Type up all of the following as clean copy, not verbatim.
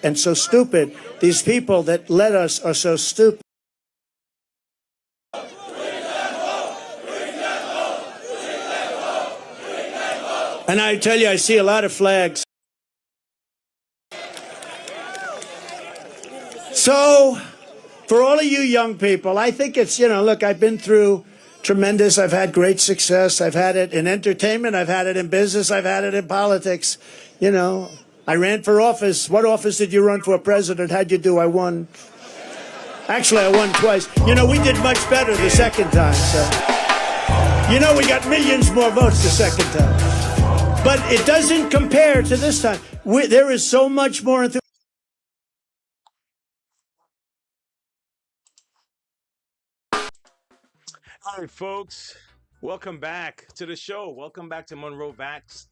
and so stupid. These people that led us are so stupid. And I tell you, I see a lot of flags. So, for all of you young people, I think it's, look, I've been through tremendous. I've had great success. I've had it in entertainment. I've had it in business. I've had it in politics. I ran for office. What office did you run for president? How'd you do? I won. Actually, I won twice. We did much better the second time. So, we got millions more votes the second time. But it doesn't compare to this time. There is so much more enthusiasm. Hi, folks. Welcome back to the show. Welcome back to Monroe Vax.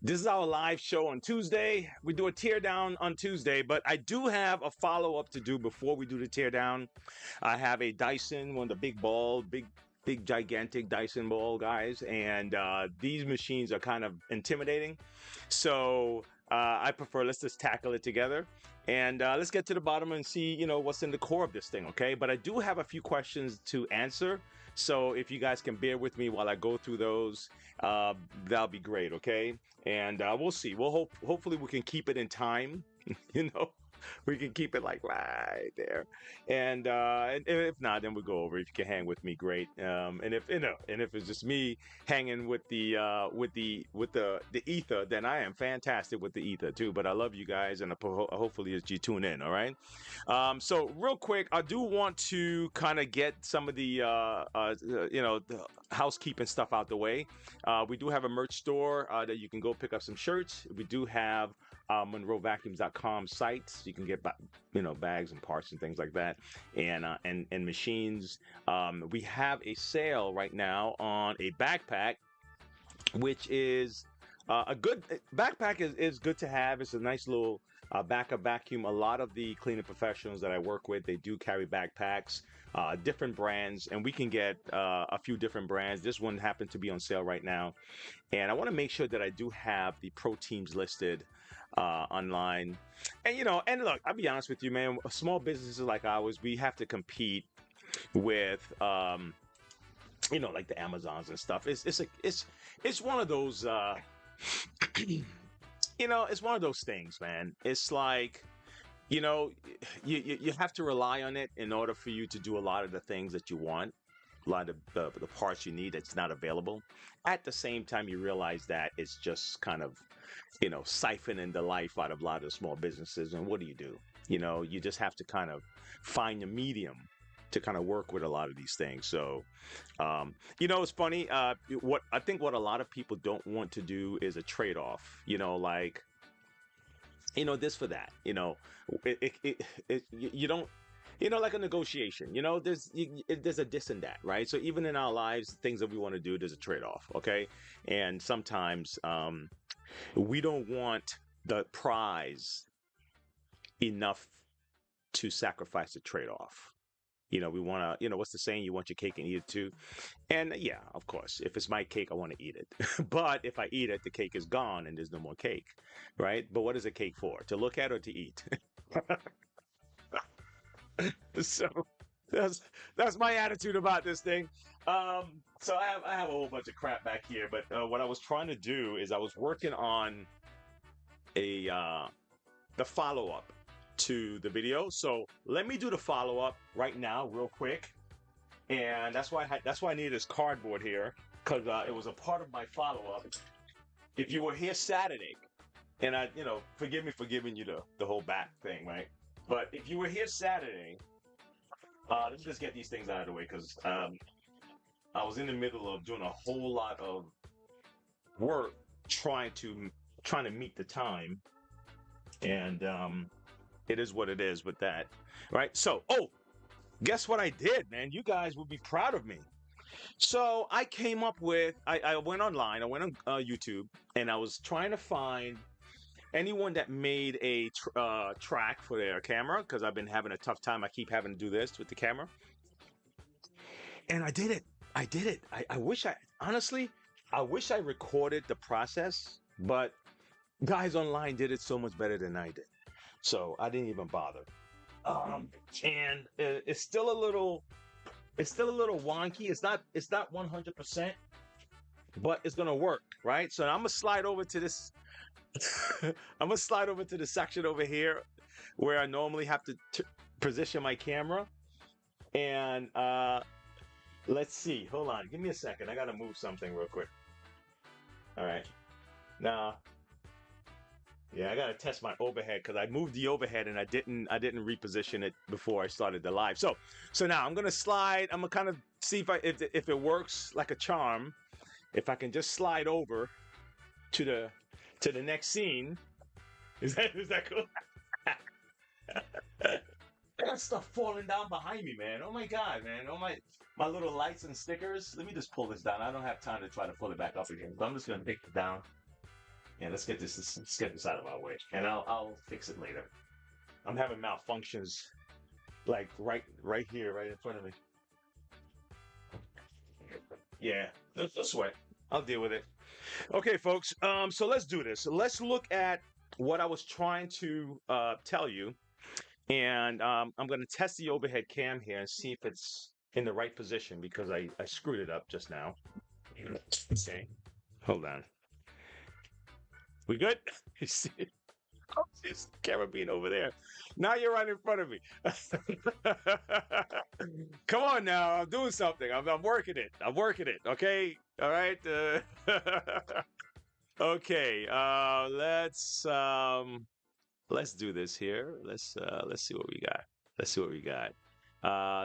This is our live show on Tuesday. We do a teardown on Tuesday, but I do have a follow-up to do before we do the teardown. I have a Dyson, one of the big, gigantic Dyson ball guys, and these machines are kind of intimidating. So I prefer let's just tackle it together. And let's get to the bottom and see, what's in the core of this thing, okay? But I do have a few questions to answer. So if you guys can bear with me while I go through those, that'll be great, okay? And we'll see. Hopefully we can keep it in time, We can keep it like right there, and if not, then we'll go over. If you can hang with me, great. And if it's just me hanging with the ether, then I am fantastic with the ether too. But I love you guys, and hopefully as you tune in, all right. So real quick, I do want to kind of get some of the the housekeeping stuff out the way. We do have a merch store that you can go pick up some shirts. We do have MonroeVacuums.com sites. You can get bags and parts and things like that, and machines. We have a sale right now on a backpack, which is a good backpack. Is good to have. It's a nice little backup vacuum. A lot of the cleaning professionals that I work with, they do carry backpacks, different brands, and we can get a few different brands. This one happened to be on sale right now, and I want to make sure that I do have the pro teams listed online. And look, I'll be honest with you, man, small businesses like ours, we have to compete with like the Amazons and stuff. It's one of those it's one of those things, man. It's like you have to rely on it in order for you to do a lot of the things that you want, a lot of the parts you need that's not available. At the same time, you realize that it's just kind of siphoning the life out of a lot of the small businesses. And what do? You just have to kind of find a medium to kind of work with a lot of these things. So, it's funny. What a lot of people don't want to do is a trade-off, like, this for that, you don't, like a negotiation, there's a this and that, right? So even in our lives, things that we want to do, there's a trade-off. Okay. And sometimes, we don't want the prize enough to sacrifice the trade-off. We want to, what's the saying? You want your cake and eat it too. And yeah, of course, if it's my cake, I want to eat it. But if I eat it, the cake is gone and there's no more cake, right? But what is a cake for? To look at or to eat? So that's my attitude about this thing. So I have a whole bunch of crap back here, but what I was trying to do is I was working on the follow-up to the video. So let me do the follow-up right now, real quick, and that's why I need this cardboard here, because it was a part of my follow-up. If you were here Saturday, and I, forgive me for giving you the whole back thing, right? But if you were here Saturday, let's just get these things out of the way, because I was in the middle of doing a whole lot of work trying to meet the time, and it is what it is with that, right? So, guess what I did, man? You guys would be proud of me. So I came up with, I went online, I went on YouTube, and I was trying to find anyone that made a track for their camera, because I've been having a tough time. I keep having to do this with the camera, and I did it. I wish I recorded the process, but guys online did it so much better than I did. So I didn't even bother. And it's still a little wonky. It's not 100%, but it's gonna work, right? So I'm gonna slide over to this. I'm gonna slide over to the section over here where I normally have to position my camera. And let's see. Hold on. Give me a second. I gotta move something real quick. All right. Now, yeah, I gotta test my overhead because I moved the overhead and I didn't reposition it before I started the live. So now I'm gonna slide. I'm gonna kind of see if it works like a charm. If I can just slide over to the next scene. Is that cool? I got stuff falling down behind me, man. Oh my God, man. Oh my little lights and stickers. Let me just pull this down. I don't have time to try to pull it back up again. So I'm just gonna take it down. Yeah, let's get this out of our way, and I'll fix it later. I'm having malfunctions, like right here, right in front of me. Yeah, no sweat. I'll deal with it. Okay, folks. So let's do this. Let's look at what I was trying to tell you, and I'm going to test the overhead cam here and see if it's in the right position because I screwed it up just now. Okay, hold on. We good? You see? Oh, this camera being over there. Now you're right in front of me. Come on now, I'm doing something. I'm working it. I'm working it. Okay. All right. Okay. Let's do this here. Let's see what we got. Let's see what we got.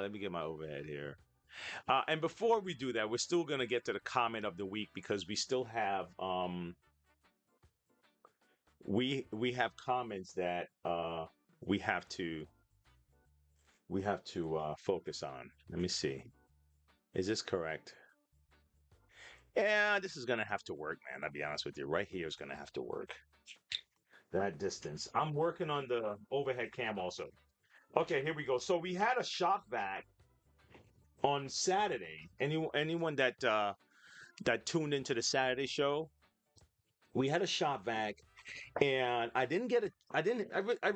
Let me get my overhead here. And before we do that, we're still gonna get to the comment of the week because we still have we have comments that we have to focus on. Let me see. Is this correct? Yeah, this is gonna have to work, man. I'll be honest with you. Right here is gonna have to work. That distance. I'm working on the overhead cam also. Okay, here we go. So we had a shop vac on Saturday. Anyone that tuned into the Saturday show, we had a shop vac. And I didn't get it. I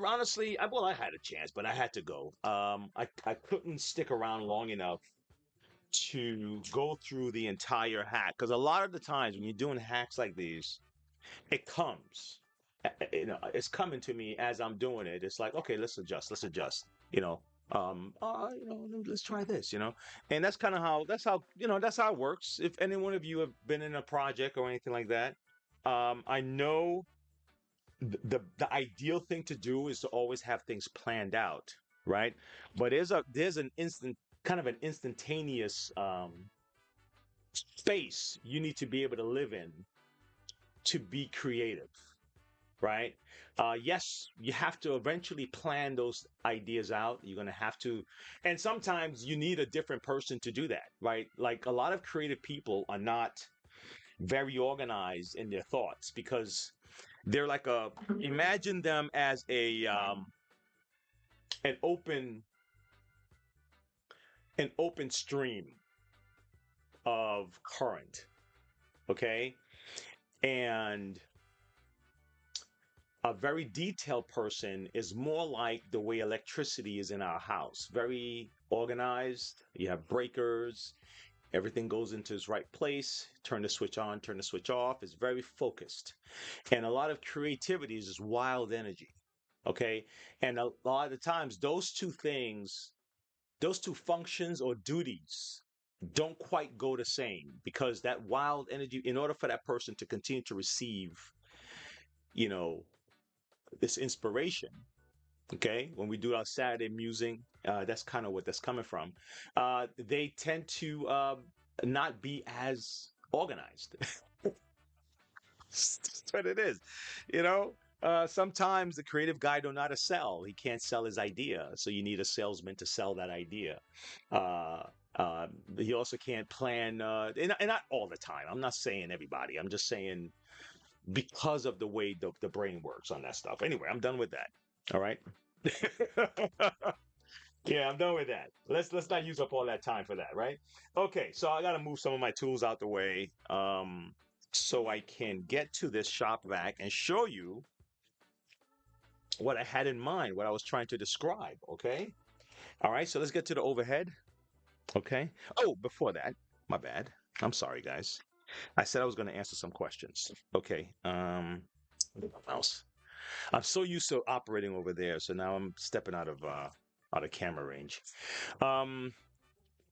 honestly, I had a chance, but I had to go. I couldn't stick around long enough to go through the entire hack because a lot of the times when you're doing hacks like these, it comes, it's coming to me as I'm doing it. It's like, okay, let's adjust, let's try this, and that's kind of that's how it works. If any one of you have been in a project or anything like that, I know the ideal thing to do is to always have things planned out, right? But there's an instantaneous space you need to be able to live in to be creative, right? Yes, you have to eventually plan those ideas out. You're going to have to, and sometimes you need a different person to do that, right? Like a lot of creative people are not very organized in their thoughts because they're like imagine them as an open stream of current, okay? And a very detailed person is more like the way electricity is in our house, very organized. You have breakers, everything goes into its right place, turn the switch on, turn the switch off. It's very focused. And a lot of creativity is just wild energy, okay? And a lot of the times, those two functions or duties don't quite go the same because that wild energy, in order for that person to continue to receive, this inspiration, okay, when we do our Saturday musing, that's kind of what that's coming from. They tend to not be as organized. That's what it is, sometimes the creative guy don't know how to sell. He can't sell his idea, so you need a salesman to sell that idea. He also can't plan, and not all the time. I'm not saying everybody. I'm just saying because of the way the brain works on that stuff. Anyway, I'm done with that. All right. Yeah, I'm done with that. Let's not use up all that time for that, right? Okay, so I gotta move some of my tools out the way, so I can get to this shop vac and show you what I had in mind, what I was trying to describe. Okay. All right. So let's get to the overhead. Okay. Oh, before that, my bad. I'm sorry, guys. I said I was going to answer some questions. Okay. Mouse. I'm so used to operating over there, so now I'm stepping out of camera range. Um,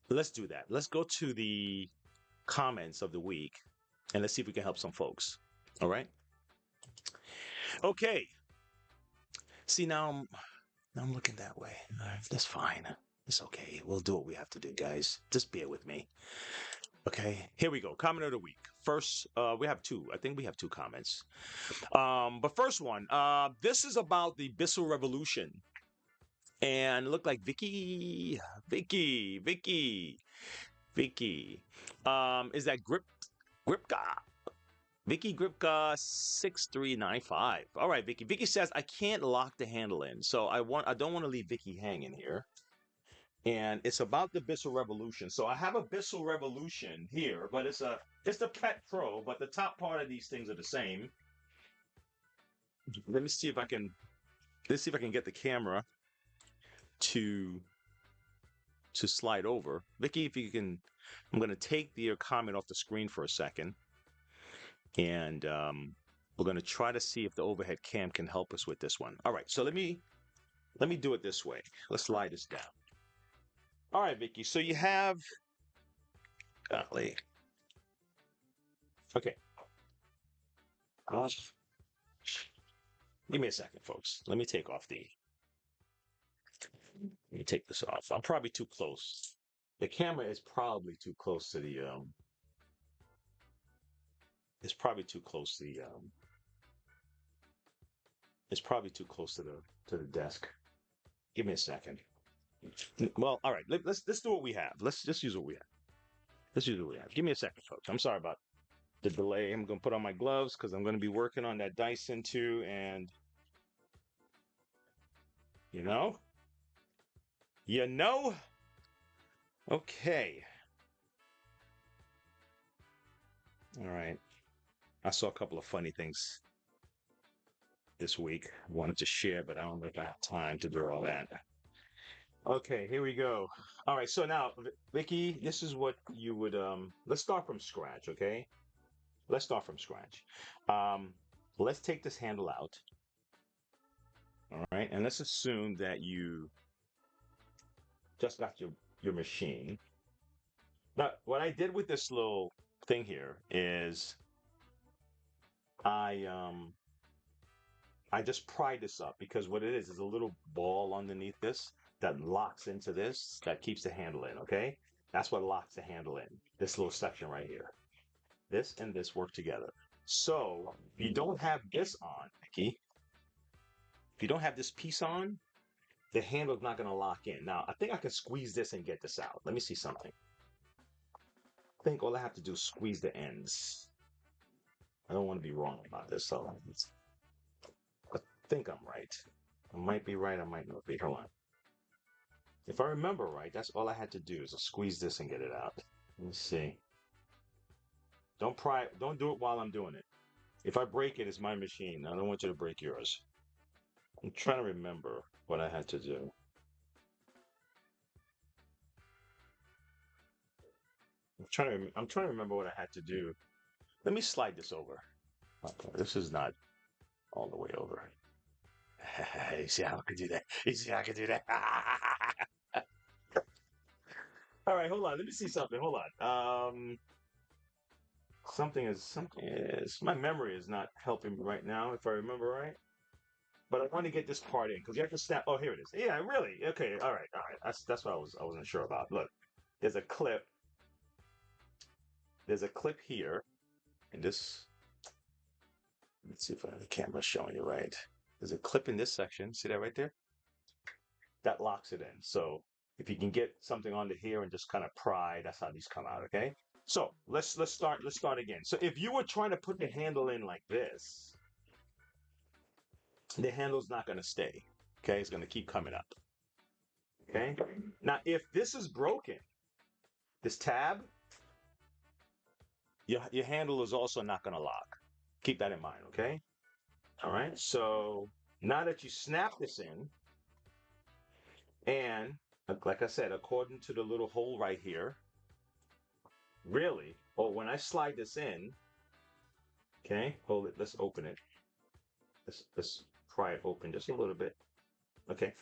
let's do that. Let's go to the comments of the week, and let's see if we can help some folks. All right. Okay. See now I'm looking that way. That's fine. It's okay. We'll do what we have to do, guys. Just bear with me. Okay, here we go. Comment of the week. First, we have two. I think we have two comments. But first one, this is about the Bissell Revolution. And look like Vicky, is that Gripka? Vicky Gripka 6395. All right, Vicky. Vicky says I can't lock the handle in, so I don't want to leave Vicky hanging here. And it's about the Bissell Revolution. So I have a Bissell Revolution here, but it's the Pet Pro, but the top part of these things are the same. Let me see if I can get the camera to slide over. Vicky, if you can, I'm going to take your comment off the screen for a second, and we're going to try to see if the overhead cam can help us with this one. All right, so let me do it this way. Let's slide this down. All right, Vicky. So you have, golly. Okay. Give me a second, folks. Let me take this off. I'm probably too close. The camera is probably too close to the it's probably too close to the desk. Give me a second. Well, all right. Let's do what we have. Let's just use what we have. Give me a second, folks. I'm sorry about the delay. I'm gonna put on my gloves because I'm gonna be working on that Dyson too, and you know. Okay. All right. I saw a couple of funny things this week. I wanted to share, but I don't know if I have time to do all that. Okay, here we go. All right, so now, Vicky, this is what you would, let's start from scratch, okay? Let's start from scratch. Let's take this handle out. All right, and let's assume that you just got your machine. Now, what I did with this little thing here is I just pried this up because what it is a little ball underneath this that locks into this that keeps the handle in, okay? That's what locks the handle in, this little section right here. This and this work together. So if you don't have this on, Vicky, if you don't have this piece on, the handle's not going to lock in. Now, I think I can squeeze this and get this out. Let me see something. I think all I have to do is squeeze the ends. I don't want to be wrong about this, so I think I'm right. I might be right, I might not be. Hold on. If I remember right, that's all I had to do is squeeze this and get it out. Let me see. Don't do it while I'm doing it. If I break it, it's my machine. I don't want you to break yours. I'm trying to remember what I had to do. I'm trying to remember what I had to do. Let me slide this over. Okay, this is not all the way over. You see how I can do that? You see how I can do that? All right, hold on. Let me see something. Hold on. Something is my memory is not helping me right now, if I remember right. But I want to get this part in because you have to snap. Oh, here it is. Yeah, really. Okay. All right. That's what I wasn't sure about. Look, there's a clip. There's a clip here, and this. Let's see if the camera's showing you right. There's a clip in this section. See that right there? That locks it in. So if you can get something onto here and just kind of pry, that's how these come out. Okay. So let's start again. So if you were trying to put the handle in like this, the handle's not going to stay. Okay, it's going to keep coming up. Okay. Now, if this is broken, this tab, your handle is also not going to lock. Keep that in mind. Okay. All right. So Now that you snap this in, and like I said, according to the little hole right here, really, or when I slide this in, okay, hold it, let's open it. Let's pry it open just a little bit. Okay.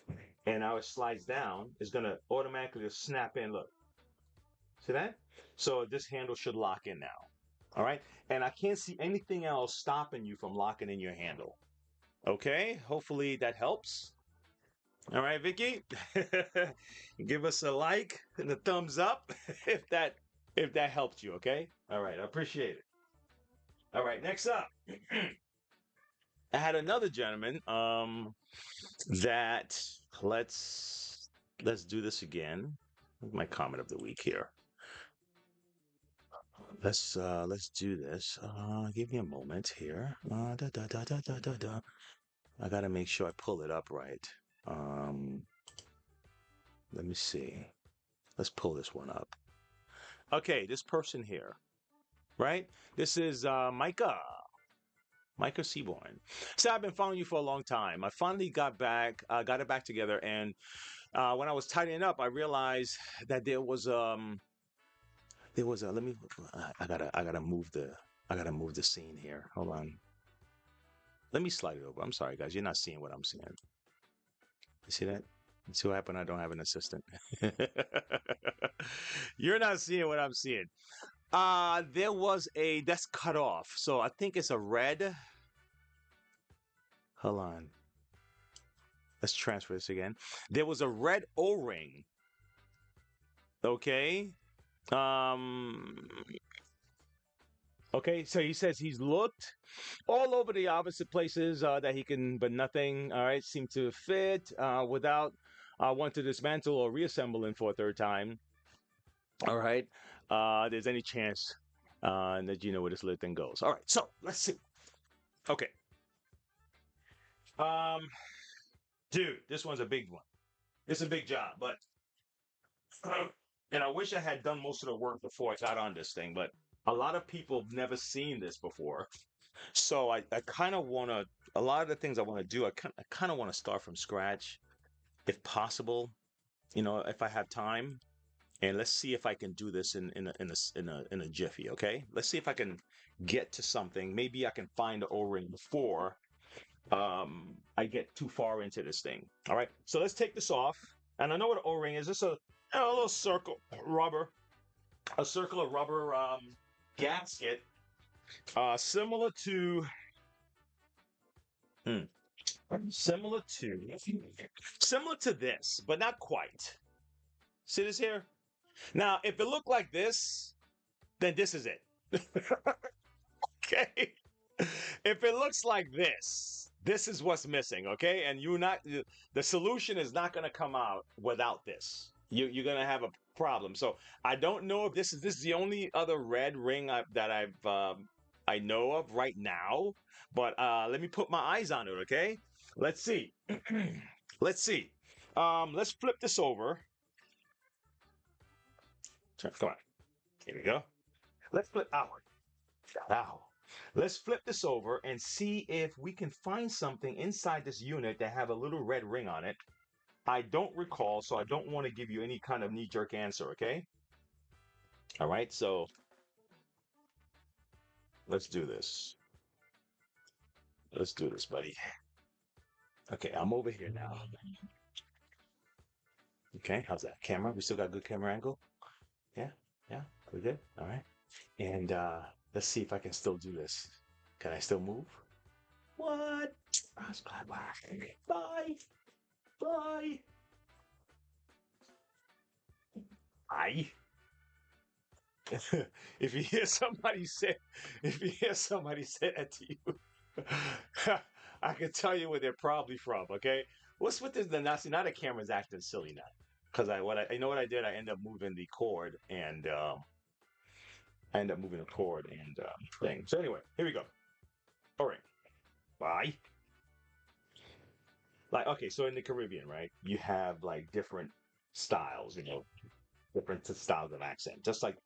And now it slides down, it's gonna automatically just snap in. Look. See that? So this handle should lock in now. All right. And I can't see anything else stopping you from locking in your handle. Okay. Hopefully that helps. All right, Vicky. Give us a like and a thumbs up if that helped you, okay? All right, I appreciate it. All right, next up. I had another gentleman that let's do this again. My comment of the week here. Let's do this. Give me a moment here. I gotta make sure I pull it up right. Let me see. Let's pull this one up. Okay, this person here, right? This is Micah Seaborn. So I've been following you for a long time. I finally got it back together, and when I was tidying up, I realized that there was a let me I gotta move the scene here. Hold on. Let me slide it over. I'm sorry guys, you're not seeing what I'm seeing. You see that? You see what happened? I don't have an assistant. You're not seeing what I'm seeing. There was that's cut off. So I think it's a red. Hold on. Let's transfer this again. There was a red O-ring. Okay. Okay, so he says he's looked all over the opposite places that he can, but nothing, all right, seemed to fit without want to dismantle or reassemble it for a third time. All right, there's any chance that you know where this little thing goes. All right, so let's see. Okay. Dude, this one's a big one. It's a big job, but and I wish I had done most of the work before I got on this thing, but a lot of people have never seen this before. So I kind of want to, a lot of the things I want to do, I kind of want to start from scratch if possible, you know, if I have time. And let's see if I can do this in a jiffy, okay? Let's see if I can get to something. Maybe I can find the O-ring before I get too far into this thing. All right, so let's take this off. And I know what an O-ring is. It's a little circle rubber, a circular rubber gasket, similar to similar to this, but not quite. See this here? Now, if it looked like this, then this is it. Okay. If it looks like this is what's missing, okay? And the solution is not going to come out without this. You're going to have a problem. So I don't know if this is the only other red ring that I know of right now, but let me put my eyes on it, okay? Let's see. Let's see. Let's flip this over. Come on. Here we go. Let's flip out. Ow. Let's flip this over and see if we can find something inside this unit that have a little red ring on it. I don't recall, so I don't want to give you any kind of knee-jerk answer, okay? All right, so let's do this. Let's do this, buddy. Okay, I'm over here now. Okay, how's that? Camera? We still got good camera angle? Yeah, we're good. All right. And let's see if I can still do this. Can I still move? What? Bye. Bye. Bye. If you hear somebody say that to you, I can tell you where they're probably from. Okay. What's with this? Now the camera's acting silly now. Because I know what I did. I end up moving the cord and thing. So anyway, here we go. All right. Bye. Like, okay, so in the Caribbean, right, you have like different styles, you know, different styles of accent. Just like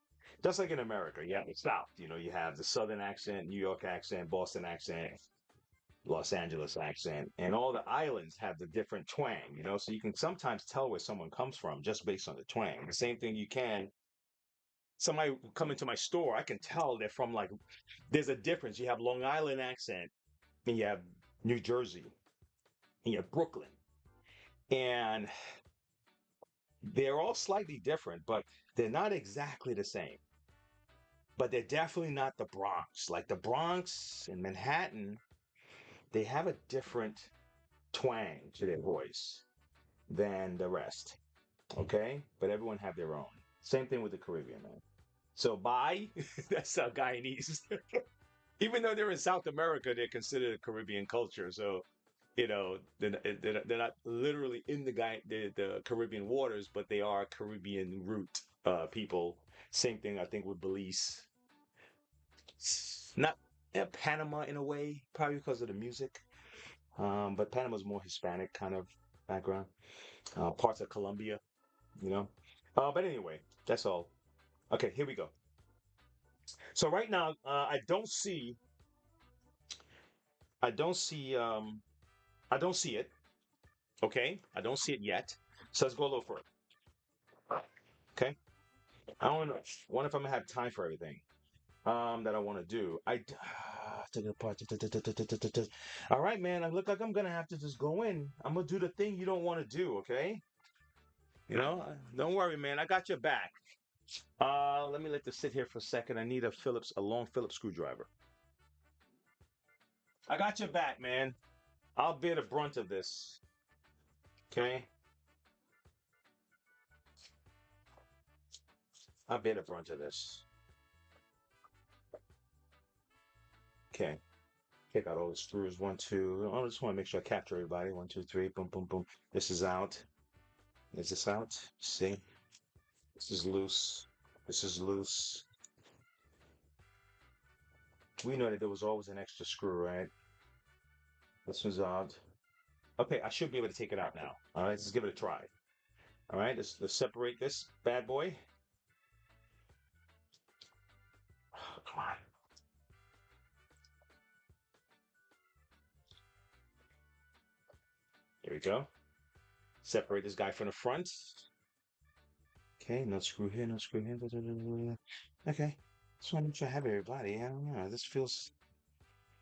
in America, you have the South, you know, you have the Southern accent, New York accent, Boston accent, Los Angeles accent, and all the islands have the different twang, so you can sometimes tell where someone comes from just based on the twang. The same thing you can, somebody come into my store, I can tell they're from like, there's a difference. You have Long Island accent, and you have New Jersey, and you have Brooklyn, and they're all slightly different, but they're not exactly the same. But they're definitely not the Bronx. Like the Bronx and Manhattan, they have a different twang to their voice than the rest. Okay? But everyone have their own. Same thing with the Caribbean, man. So bye, that's our Guyanese. Even though they're in South America, they're considered a Caribbean culture. So, they're not literally in the Caribbean waters, but they are Caribbean root people. Same thing, I think, with Belize. Not Panama in a way, probably because of the music. But Panama's more Hispanic kind of background. Parts of Colombia, you know. But anyway, that's all. Okay, here we go. So right now, I don't see, I don't see it. Okay, I don't see it yet. So let's go a little further. Okay, I don't know. Wonder if I'm gonna have time for everything that I want to do. Take it apart. All right, man. I look like I'm gonna have to just go in. I'm gonna do the thing you don't want to do. Okay. Don't worry, man. I got your back. Let me let this sit here for a second. I need a long Phillips screwdriver. I got your back, man. I'll bear the brunt of this. Okay. I'll bear the brunt of this. Okay. Take out all the screws. One, two. I just want to make sure I capture everybody. One, two, three. Boom, boom, boom. This is out. Is this out? See? This is loose. This is loose. We know that there was always an extra screw, right? This one's out. Okay, I should be able to take it out now. All right, let's give it a try. All right, let's separate this bad boy. Oh, come on. Here we go. Separate this guy from the front. Okay, no screw here, no screw here. Okay, just want to make sure I have everybody. I don't know. This feels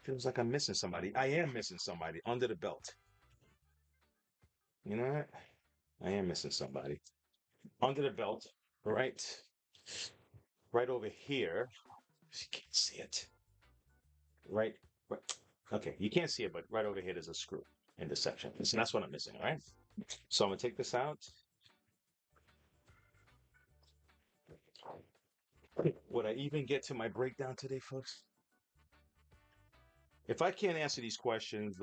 like I'm missing somebody. I am missing somebody under the belt. You know what? I am missing somebody under the belt. Right, right over here. You can't see it. Right, right. Okay, you can't see it, but right over here there's a screw in this section. So that's what I'm missing. All right. So I'm gonna take this out. Would I even get to my breakdown today, folks? If I can't answer these questions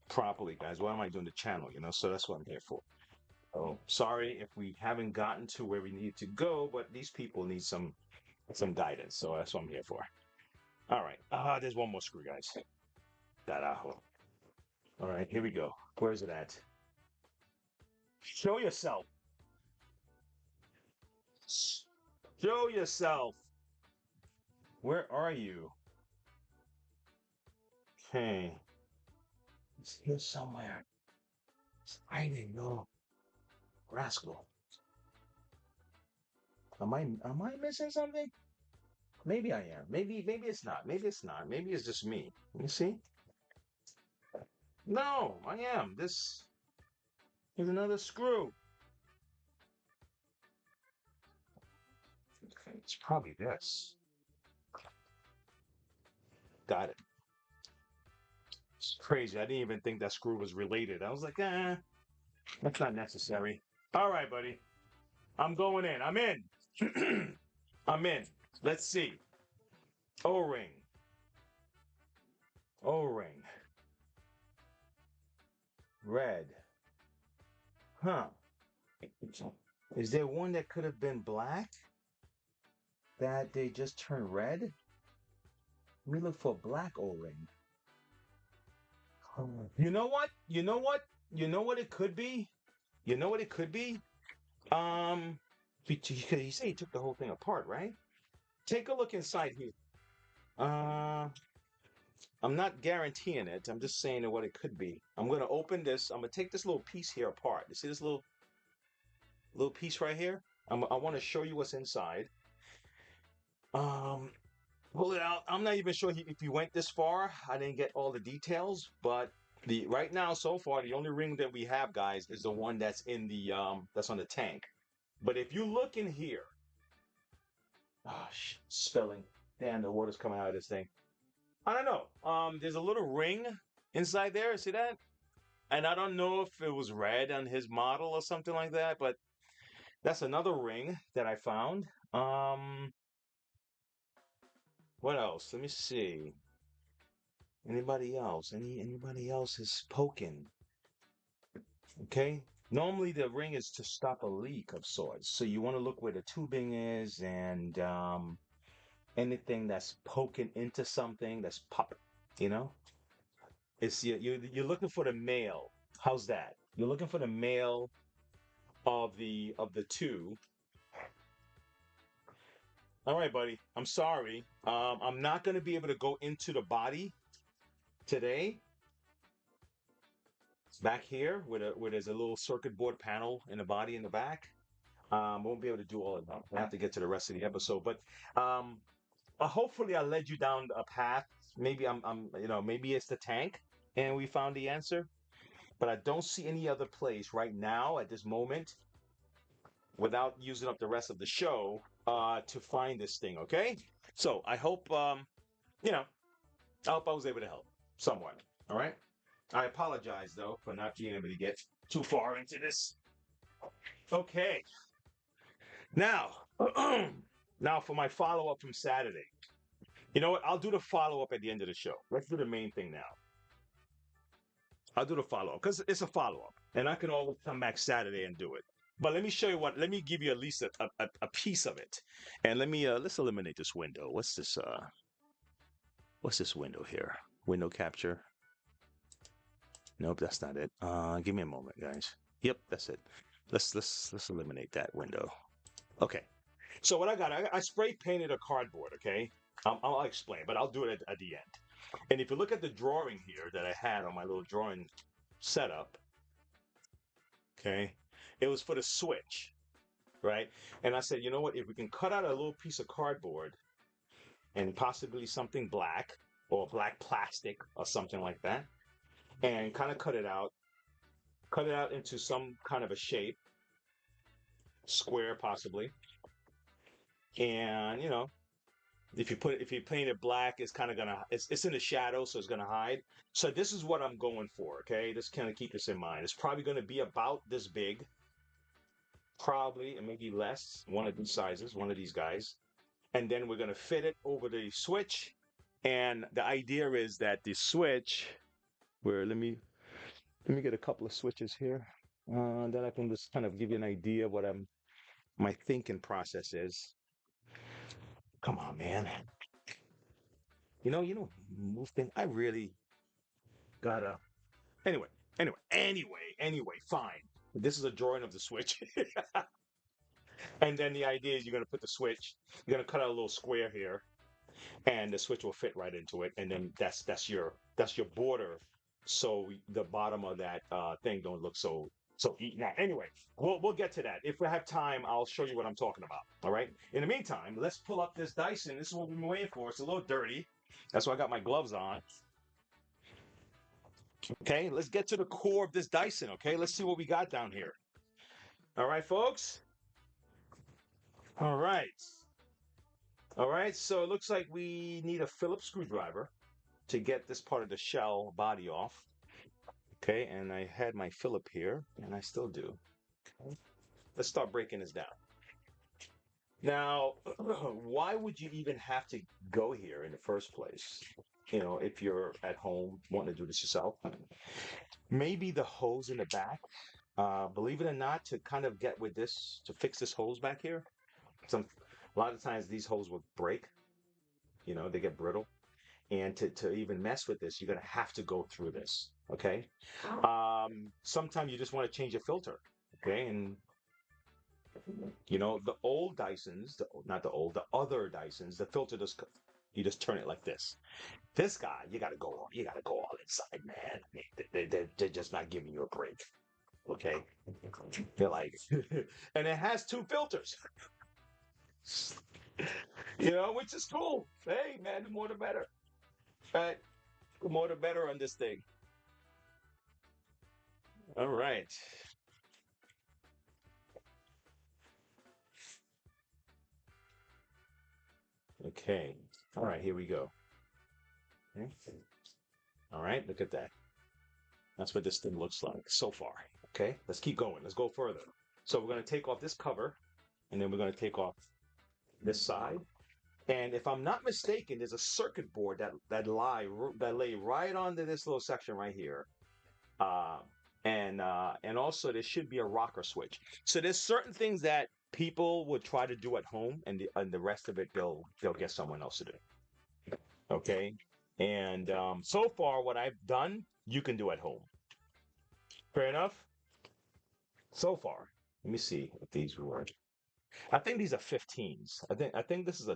properly, guys, why am I doing the channel? So that's what I'm here for. Oh, sorry if we haven't gotten to where we need to go, but these people need some guidance, so that's what I'm here for. All right. There's one more screw, guys. Carajo. All right, here we go. Where is it at? Show yourself. Show yourself. Where are you? Okay. It's here somewhere. It's hiding, no. Rascal. Am I missing something? Maybe I am. Maybe it's not. Maybe it's not. Maybe it's just me. Let me see. No, I am. This is another screw. It's probably this. Got it. It's crazy. I didn't even think that screw was related. I was like, that's not necessary. All right, buddy. I'm going in. I'm in. I'm in. Let's see. O-ring. O-ring. Red. Huh. Is there one that could have been black? That they just turned red? Let me look for black O-ring. You know what? You know what? You know what it could be? You know what it could be? Because you say he took the whole thing apart, right? Take a look inside here. I'm not guaranteeing it. I'm just saying what it could be. I'm gonna open this. I'm gonna take this little piece here apart. You see this little piece right here? I want to show you what's inside. Um, pull it out. I'm not even sure if you went this far. I didn't get all the details, but the right now so far the only ring that we have, guys, is the one that's in the that's on the tank. But if you look in here, spilling. Damn, the water's coming out of this thing. I don't know. There's a little ring inside there. See that? And I don't know if it was red on his model or something like that, but that's another ring that I found. What else? Let me see. Anybody else? Anybody else is poking? Okay. Normally the ring is to stop a leak of sorts. So you want to look where the tubing is and anything that's poking into something that's pop, you know? It's you're looking for the male. How's that? You're looking for the male of the two. All right, buddy. I'm sorry. I'm not going to be able to go into the body today. Back here, where there's a little circuit board panel in the body in the back. Won't be able to do all of that. I have to get to the rest of the episode, but hopefully I led you down a path. Maybe maybe it's the tank, and we found the answer. But I don't see any other place right now at this moment, without using up the rest of the show, to find this thing. Okay, so I hope I hope I was able to help somewhat. All right. I apologize though for not being able to get too far into this. Okay. Now, now for my follow up from Saturday. You know what? I'll do the follow up at the end of the show. Let's do the main thing now. I'll do the follow up because it's a follow up, and I can always come back Saturday and do it. But let me show you what. Let me give you at least a piece of it, and let's eliminate this window. What's this? What's this window here? Window capture. Nope, that's not it. Give me a moment, guys. Yep, that's it. Let's eliminate that window. Okay. So what I got, I spray painted a cardboard. Okay, I'll explain, but I'll do it at the end. And if you look at the drawing here that I had on my little drawing setup, okay, it was for the switch, right? And I said, you know what? If we can cut out a little piece of cardboard and possibly something black or black plastic or something like that, and kind of cut it out into some kind of a shape, square possibly. And if you paint it black, it's kind of gonna it's in the shadow, so it's gonna hide. So this is what I'm going for. Okay, just kind of keep this in mind. It's probably going to be about this big, probably, and maybe less. One of these sizes, one of these guys, and then we're going to fit it over the switch. And the idea is that the switch, where let me get a couple of switches here. Then I can just kind of give you an idea of what my thinking process is. Come on, man. Move thing. I really gotta. Anyway, fine. This is a drawing of the switch. And then the idea is you're gonna put the switch. You're gonna cut out a little square here, and the switch will fit right into it. And then that's your border, so the bottom of that thing don't look so eaten out. Anyway, we'll get to that. If we have time, I'll show you what I'm talking about. All right. In the meantime, let's pull up this Dyson. This is what we've been waiting for. It's a little dirty. That's why I got my gloves on. Okay, let's get to the core of this Dyson. Okay, let's see what we got down here. All right, folks. All right. All right, so it looks like we need a Phillips screwdriver to get this part of the shell body off. Okay, and I had my Phillip here, and I still do. Okay. Let's start breaking this down. Now, why would you even have to go here in the first place? If you're at home wanting to do this yourself. Maybe the hose in the back, believe it or not, to kind of get with this, to fix this hose back here. A lot of times these hoses will break, they get brittle. And to even mess with this, you're going to have to go through this, okay? Sometimes you just want to change your filter, okay? And, the old Dysons, the other Dysons, the filter just, You just turn it like this. This guy, you gotta go all inside, man. They're just not giving you a break. Okay? They're like, and it has 2 filters. Which is cool. Hey, man, the more the better. Right? The more the better on this thing. All right. Okay. All right, here we go. Okay. All right, look at that. That's what this thing looks like so far. Okay, let's keep going. Let's go further. So we're going to take off this cover, and then we're going to take off this side. And if I'm not mistaken, there's a circuit board that lay right under this little section right here. And also there should be a rocker switch. So there's certain things that people would try to do at home, and the rest of it they'll get someone else to do. Okay, and so far what I've done, you can do at home. Fair enough. So far, let me see if these work. I think these are 15s. I think this is a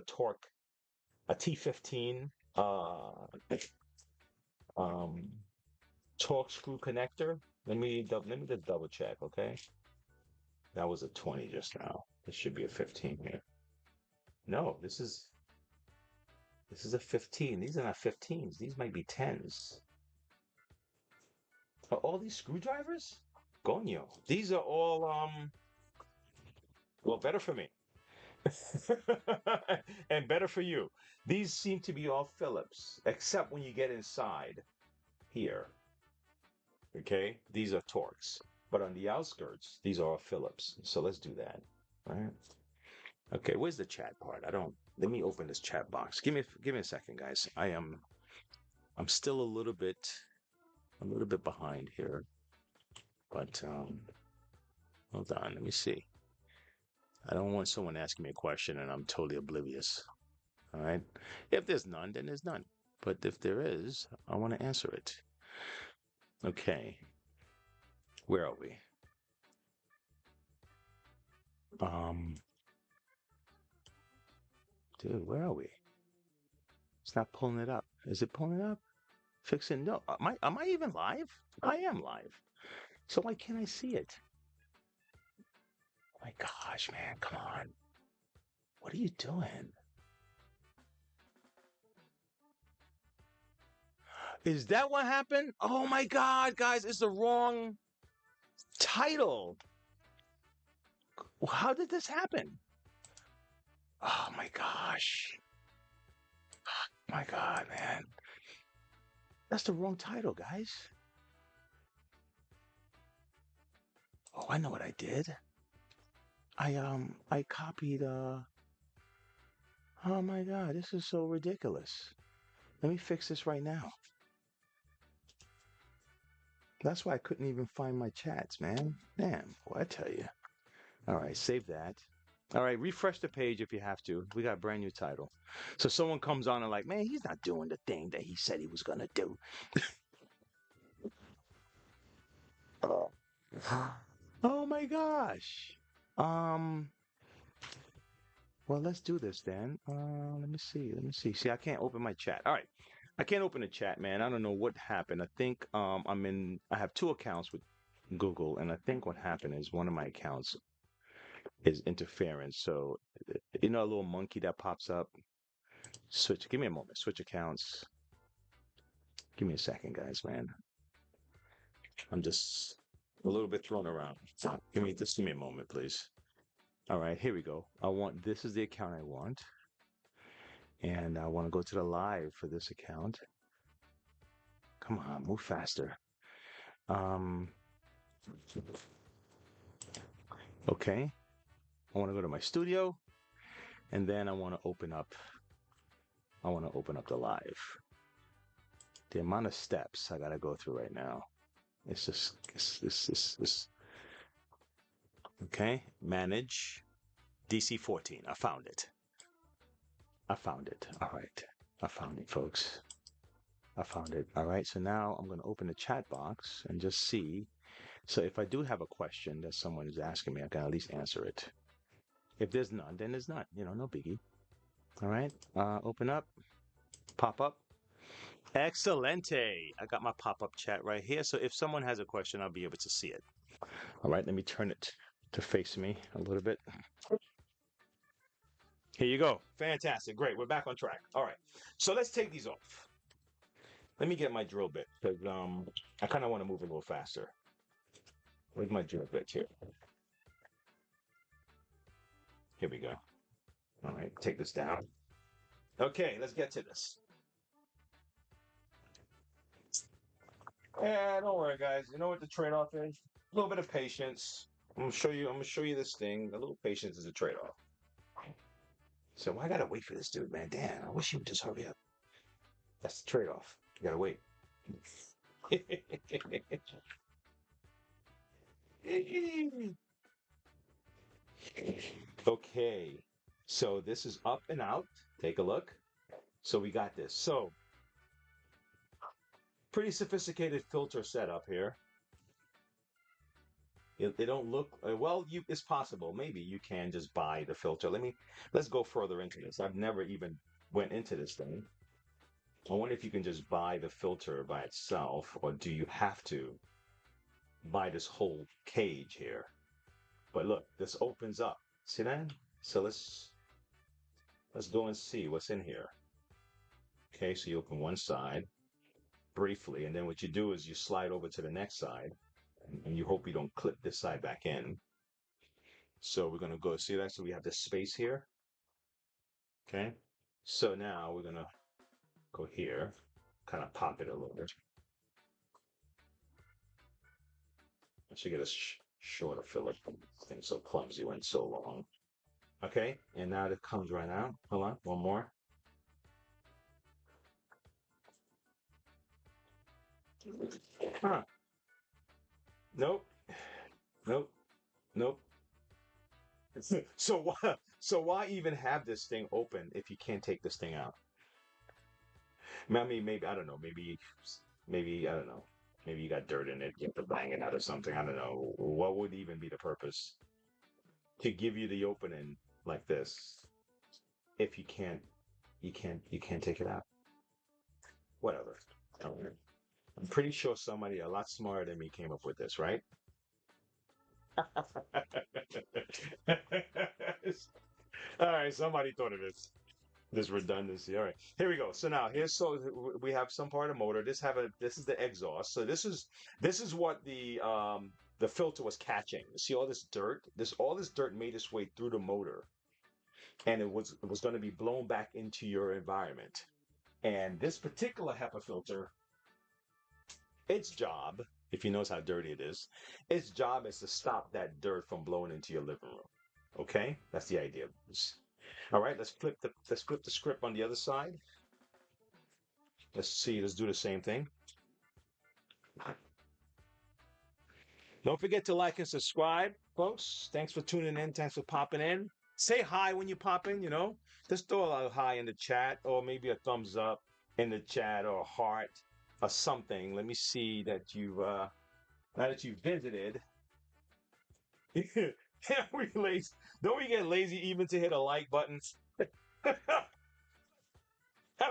T15 torque screw connector. Let me just double check, okay? That was a 20 just now. This should be a 15 here. No, this is a 15. These are not 15s. These might be 10s. Are all these screwdrivers? Gonyo. These are all well, better for me. And better for you. These seem to be all Phillips, except when you get inside here. Okay, these are Torx, but on the outskirts, these are all Phillips. So let's do that. All right. Okay, where's the chat part? Let me open this chat box. Give me a second, guys. I'm still a little bit behind here, but hold on. Let me see. I don't want someone asking me a question and I'm totally oblivious. All right. If there's none, then there's none. But if there is, I want to answer it. Okay. Where are we? Dude, where are we? It's not pulling it up. Is it pulling it up? Fixing? No. Am I even live? I am live. So why can't I see it? Oh my gosh, man, come on. What are you doing? Is that what happened? Oh my God, guys, it's the wrong title. How did this happen? Oh my gosh. Oh my God, man. That's the wrong title, guys. Oh, I know what I did. I copied, oh my God, this is so ridiculous. Let me fix this right now. That's why I couldn't even find my chats, man. Damn, boy, I tell you. All right, save that. All right, refresh the page if you have to. We got a brand new title. So someone comes on and like, man, he's not doing the thing that he said he was going to do. Oh my gosh. Well, let's do this then. Let me see. See, I can't open my chat. All right. I can't open the chat, man. I don't know what happened. I think I have 2 accounts with Google, and I think what happened is one of my accounts is interference. So, a little monkey that pops up. Give me a moment. Switch accounts. Give me a second, guys, man. I'm just a little bit thrown around. Give me a moment, please. All right, here we go. This is the account I want. And I want to go to the live for this account. Come on, move faster. Okay. I want to go to my studio, and then I want to open up the live. The amount of steps I got to go through right now. It's just okay. Manage DC14. I found it. All right. I found it, folks. I found it. All right. So now I'm going to open the chat box and just see. So if I do have a question that someone is asking me, I can at least answer it. If there's none, then there's none. No biggie. All right. Open up. Pop up. Excelente. I got my pop-up chat right here. So if someone has a question, I'll be able to see it. All right, let me turn it to face me a little bit. Here you go. Fantastic. Great. We're back on track. All right. So let's take these off. Let me get my drill bit because I kind of want to move a little faster. Where's my drill bit here? Here we go. All right. Take this down. Okay. Let's get to this. Yeah, don't worry, guys. You know what the trade-off is? A little bit of patience. I'm gonna show you this thing. A little patience is a trade-off. So why I gotta wait for this dude, man? Damn, I wish he would just hurry up. That's the trade-off. You gotta wait. Okay. So this is up and out. Take a look. So we got this. So pretty sophisticated filter setup here. They don't look well. It's possible. Maybe you can just buy the filter. Let's go further into this. I've never even went into this thing. I wonder if you can just buy the filter by itself, or do you have to buy this whole cage here? But look, this opens up. See that? So let's go and see what's in here. Okay, so you open one side briefly, and then what you do is you slide over to the next side, and you hope you don't clip this side back in. So we're gonna go see that. So we have this space here. Okay, so now we're gonna go here, kind of pop it a little bit. I should get a shorter filler. This thing's so clumsy, went so long. Okay, and now it comes right out. Hold on, one more. Huh. Nope. Nope. Nope. So why even have this thing open if you can't take this thing out? I mean, maybe I don't know. Maybe I don't know. Maybe you got dirt in it. You have to bang it out or something. I don't know. What would even be the purpose to give you the opening like this if you can't take it out? Whatever. I'm pretty sure somebody a lot smarter than me came up with this, right? All right, somebody thought of this redundancy. All right, here we go. So now we have some part of the motor. This is the exhaust. So this is what the filter was catching. See all this dirt? All this dirt made its way through the motor, and it was going to be blown back into your environment. And this particular HEPA filter, its job, if you notice how dirty it is, its job is to stop that dirt from blowing into your living room. Okay, that's the idea. All right, let's flip the script on the other side. Let's do the same thing. Don't forget to like and subscribe, folks. Thanks for tuning in. Thanks for popping in. Say hi when you pop in, Just throw a hi in the chat, or maybe a thumbs up in the chat, or a heart, or something. Let me see that now that you've visited. Don't we get lazy even to hit a like button? Kind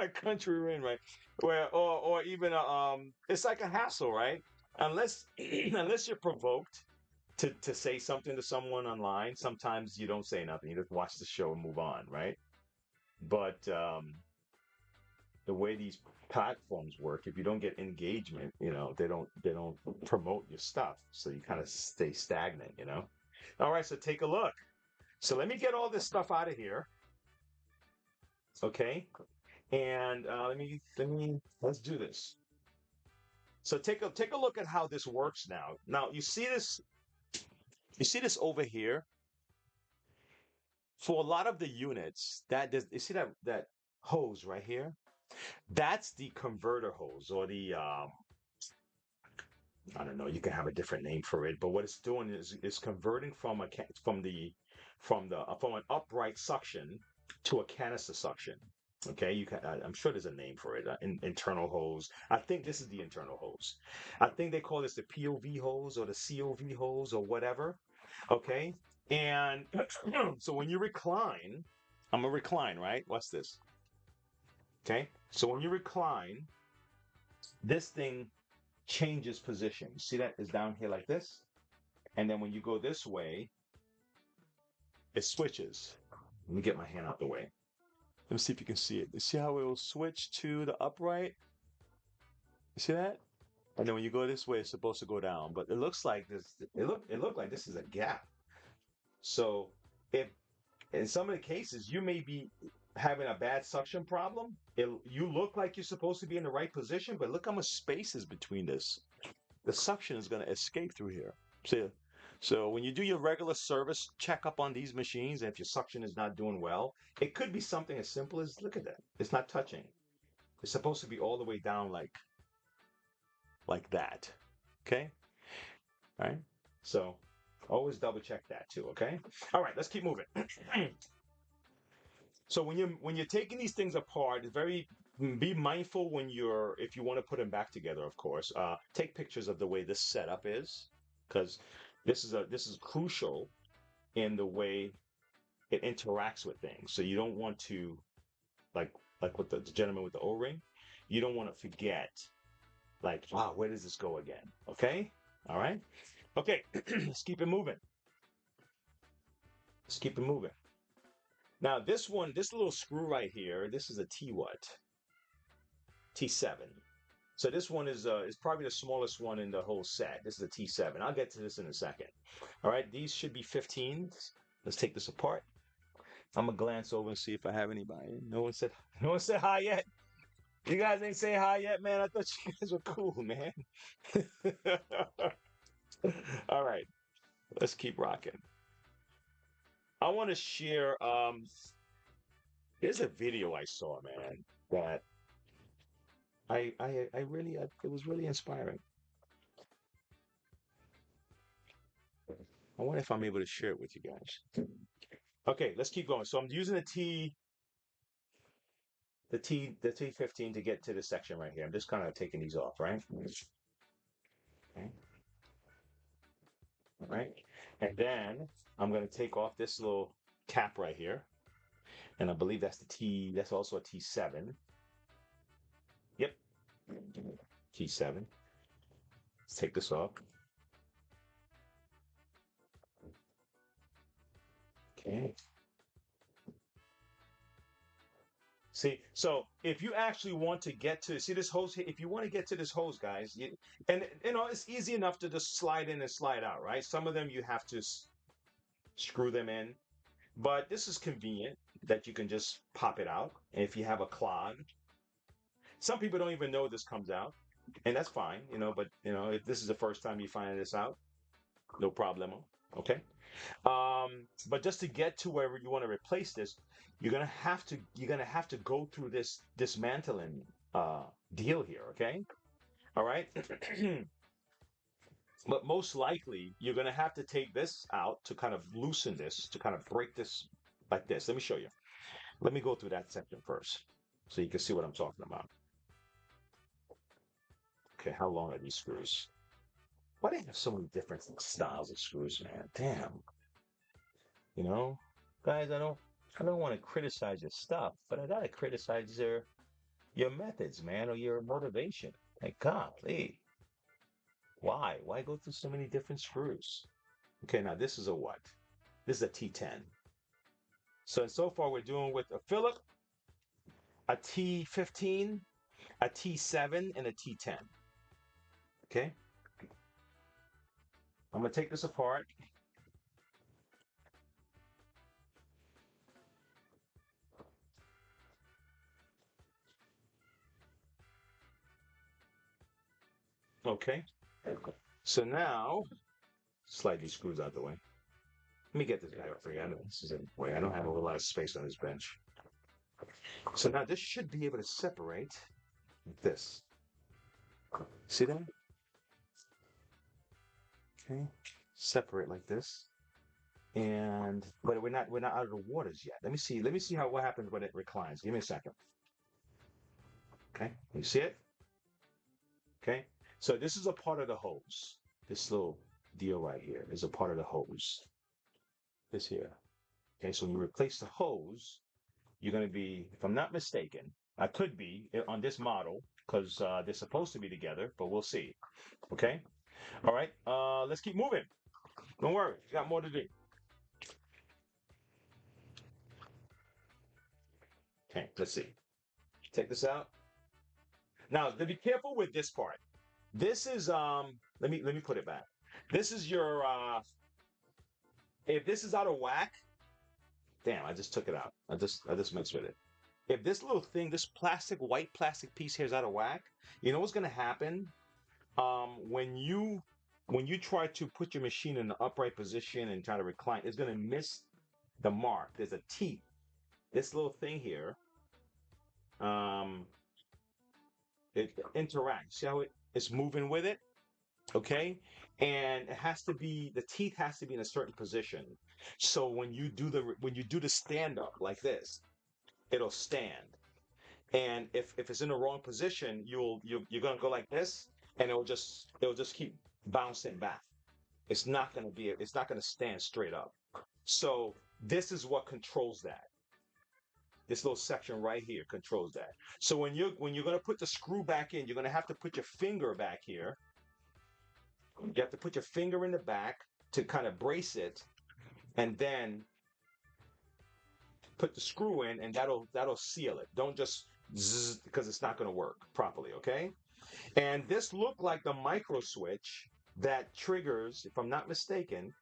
of country we're in, right? Or even it's like a hassle, right? Unless you're provoked to say something to someone online, sometimes you don't say nothing. You just watch the show and move on, right? But the way these platforms work, if you don't get engagement, they don't promote your stuff, so you kind of stay stagnant, All right, so take a look. So let me get all this stuff out of here. Okay, and let's do this. So take a look at how this works now. Now you see this over here. For a lot of the units, you see that hose right here? That's the converter hose, or the I don't know. You can have a different name for it, but what it's doing is converting from an upright suction to a canister suction. Okay, I'm sure there's a name for it. Internal hose. I think this is the internal hose. I think they call this the POV hose or the COV hose or whatever. Okay, and so when you recline, I'm gonna recline, right? What's this? Okay, so when you recline, this thing changes position. You see that is down here like this, and then when you go this way, it switches. Let me get my hand out the way. Let me see if you can see it. You see how it will switch to the upright? You see that? And then when you go this way, it's supposed to go down. But it looks like this. It looked like this is a gap. So if in some of the cases you may be having a bad suction problem, you look like you're supposed to be in the right position, but look how much space is between this. The suction is going to escape through here. See? So when you do your regular service checkup on these machines, and if your suction is not doing well, it could be something as simple as, look at that. It's not touching. It's supposed to be all the way down like that. Okay? All right? So always double check that too, okay? All right, let's keep moving. So when you're taking these things apart, be mindful if you want to put them back together, of course. Take pictures of the way this setup is, because this is crucial in the way it interacts with things. So you don't want to, like with the gentleman with the O-ring, you don't want to forget, like, wow, where does this go again? Okay? All right? Okay, let's keep it moving. Let's keep it moving. Now this little screw right here, this is a T what? T7. So this one is probably the smallest one in the whole set. This is a T7. I'll get to this in a second. All right, these should be 15s. Let's take this apart. I'm gonna glance over and see if I have anybody. No one said hi yet. You guys ain't say hi yet, man. I thought you guys were cool, man. All right, let's keep rocking. I want to share. There's a video I saw, man, that it was really inspiring. I wonder if I'm able to share it with you guys. Okay, let's keep going. So I'm using the T15 to get to this section right here. I'm just kind of taking these off, right? Okay. All right. And then I'm going to take off this little cap right here. And I believe that's also a T7. Yep. T7. Let's take this off. Okay. See, so if you actually want to get to see this hose, if you want to get to this hose, guys, and you know it's easy enough to just slide in and slide out, right? Some of them you have to screw them in, but this is convenient that you can just pop it out. And if you have a clog, some people don't even know this comes out, and that's fine, you know. But you know, if this is the first time you find this out, no problemo. Okay. But just to get to where you want to replace this, you're gonna have to go through this dismantling deal here, okay? All right. But most likely you're gonna have to take this out to kind of loosen this, to kind of break this like this. Let me show you. Let me go through that section first so you can see what I'm talking about. Okay, how long are these screws? Why do they have so many different styles of screws, man? Damn. You know, guys, I don't want to criticize your stuff, but I gotta criticize your methods, man, or your motivation. Like, God, please. Why? Why go through so many different screws? Okay, now this is a what? This is a T10. So far we're doing with a Phillip, a T15, a T7, and a T10. Okay? I'm gonna take this apart. Okay. So now, slide these screws out the way. Let me get this guy up for you. I know this is in the way. I don't have a whole lot of space on this bench. So now this should be able to separate this. See that? Okay. Separate like this. But we're not out of the waters yet. Let me see what happens when it reclines. Give me a second. Okay. You see it? Okay. So this is a part of the hose. This little deal right here is a part of the hose. This here. Okay, so when you replace the hose, you're going to be, if I'm not mistaken, I could be on this model because they're supposed to be together, but we'll see. Okay. All right. Let's keep moving. Don't worry. We got more to do. Okay. Let's see. Take this out. Now, to be careful with this part. This is let me put it back. This is your if this is out of whack, damn, I just took it out. I just messed with it. If this little thing, this white plastic piece here is out of whack, you know what's gonna happen? When you try to put your machine in the upright position and try to recline, it's gonna miss the mark. There's a teeth. This little thing here, um, it interacts. See how it's moving with it? Okay, and the teeth has to be in a certain position. So when you do the stand up like this, it'll stand. And if it's in the wrong position, you're gonna go like this, and it'll just keep bouncing back. It's not gonna stand straight up. So this is what controls that. This little section right here controls that. So when you're gonna put the screw back in, you're gonna have to put your finger back here. You have to put your finger in the back to kind of brace it, and then put the screw in, and that'll seal it. Don't just zzz, because it's not going to work properly. Okay. And this looked like the micro switch that triggers, if I'm not mistaken,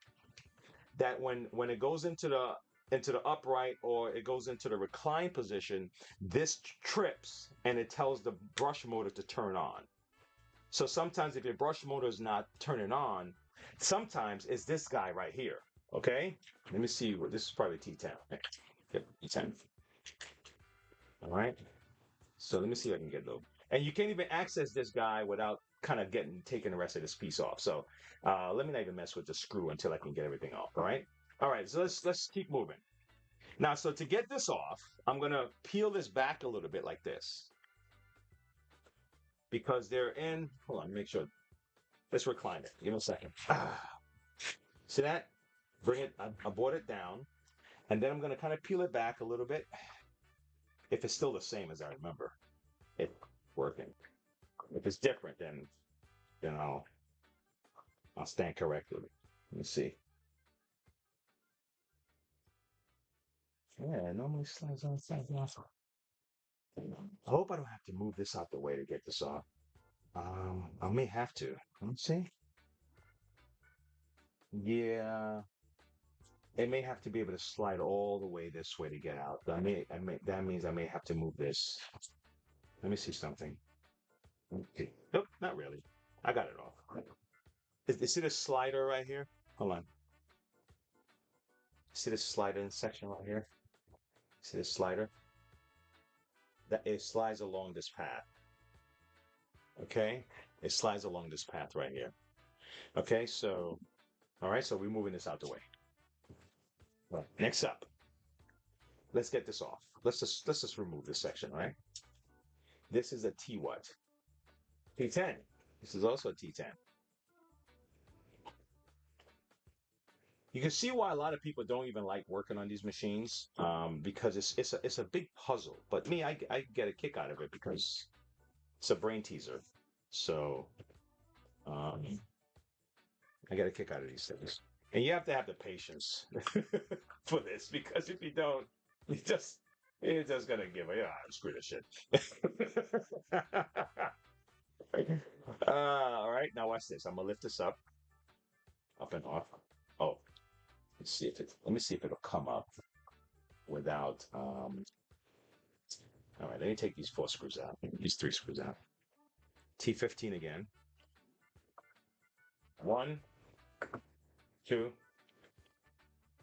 that when it goes into the upright or it goes into the recline position, this trips and it tells the brush motor to turn on. So sometimes if your brush motor is not turning on, sometimes it's this guy right here. Okay, let me see. This is probably T10. Yep, T10. All right. So let me see if I can get though. And you can't even access this guy without kind of taking the rest of this piece off. So let me not even mess with the screw until I can get everything off. All right. All right. So let's keep moving. Now, so to get this off, I'm gonna peel this back a little bit like this. Because they're in, hold on, make sure. Let's recline it. Give me a second. See that? Bring it, I brought it down. And then I'm going to kind of peel it back a little bit. If it's still the same as I remember it working. If it's different, then I'll stand corrected. Let me see. Yeah, it normally slides on slides off. I hope I don't have to move this out the way to get this off. I may have to. Let me see. Yeah, it may have to be able to slide all the way this way to get out. That means I may have to move this. Let me see something. Okay. Nope, not really. I got it off. See this slider right here? Hold on. See this slider in section right here? See this slider? That it slides along this path. Okay? It slides along this path right here. Okay, so all right, so we're moving this out the way. Right. Next up, let's get this off. Let's just remove this section, right? This is a T what? T10. This is also a T10. You can see why a lot of people don't even like working on these machines, because it's a big puzzle. But me, I get a kick out of it because it's a brain teaser. So I get a kick out of these things. And you have to have the patience for this, because if you don't, it's just gonna give a screw this shit. All right, now watch this. I'm gonna lift this up and off. Oh, let me see if it'll come up without. All right, let me take these 4 screws out. These 3 screws out. T15 again. 1, 2,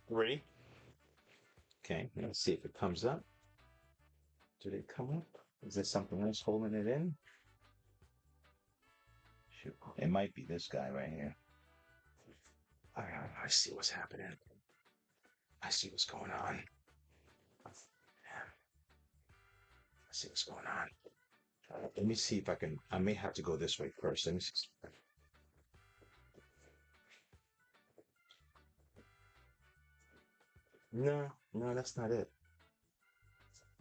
3. Okay, let's see if it comes up. Did it come up? Is there something else holding it in? Shoot, it might be this guy right here. I see what's happening. I see what's going on. I see what's going on. Let me see if I may have to go this way first. Let me see. No, that's not it.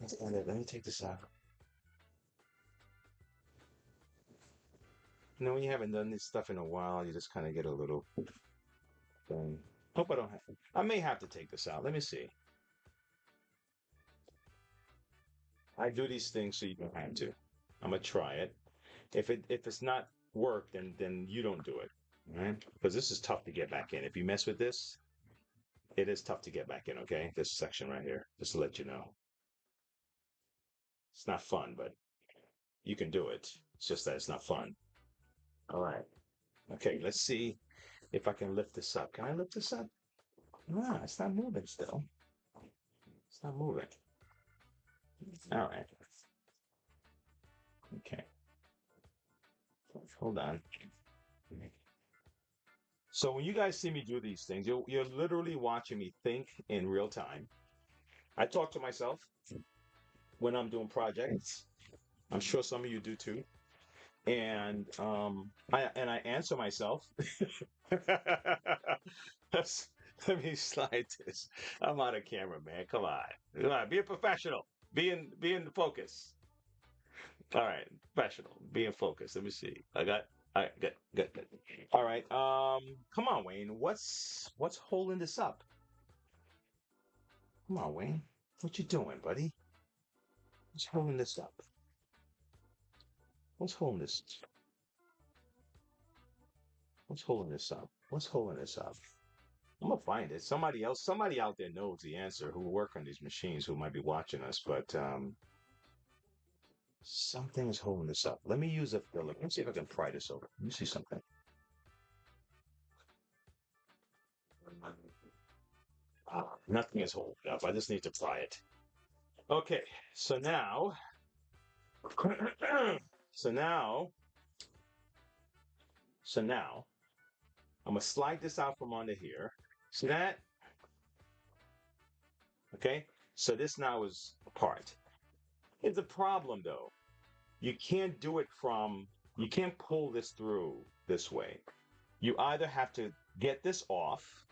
That's not it. Let me take this out. You know, when you haven't done this stuff in a while, you just kind of get a little thing. Hope I don't have. I may have to take this out. Let me see. I do these things so you don't have to. I'm gonna try it. If it's not work, then you don't do it, right? Because this is tough to get back in. If you mess with this, it is tough to get back in. Okay, this section right here, just to let you know, it's not fun, but you can do it. It's just that it's not fun. All right. Okay, let's see if I can lift this up. Can I lift this up? No, it's not moving still. It's not moving. All right. Okay. Hold on. So when you guys see me do these things, you're literally watching me think in real time. I talk to myself when I'm doing projects. I'm sure some of you do too. And I answer myself. Let me slide this. I'm out of camera, man. Come on. Come on. Be a professional. Be in focus. All right. Professional. Be in focus. Let me see. All right, good. All right. Come on, Wayne. What's holding this up? Come on, Wayne. What you doing, buddy? What's holding this up? What's holding this? What's holding this up? What's holding this up? I'm gonna find it. Somebody out there knows the answer who work on these machines who might be watching us, but something is holding this up. Let me use a filler. Let me see if I can pry this over. Let me see something. Nothing is holding it up. I just need to pry it. Okay, so now, so now, so now, I'm gonna slide this out from under here. See that? Okay, so this now is apart. It's a problem though. You can't do it you can't pull this through this way. You either have to get this off,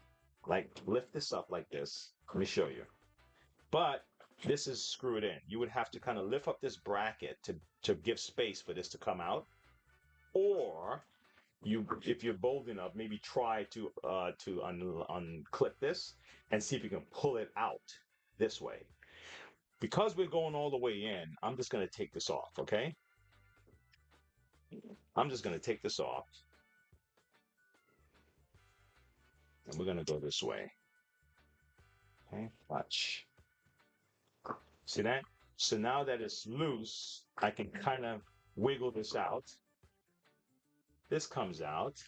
like lift this up like this. Let me show you. But this is screwed in. You would have to kind of lift up this bracket to give space for this to come out. Or if you're bold enough, maybe try to unclip this and see if you can pull it out this way. Because we're going all the way in, I'm just going to take this off, okay? I'm just going to take this off. And we're going to go this way. Okay, watch. See that? So now that it's loose, I can kind of wiggle this out. This comes out.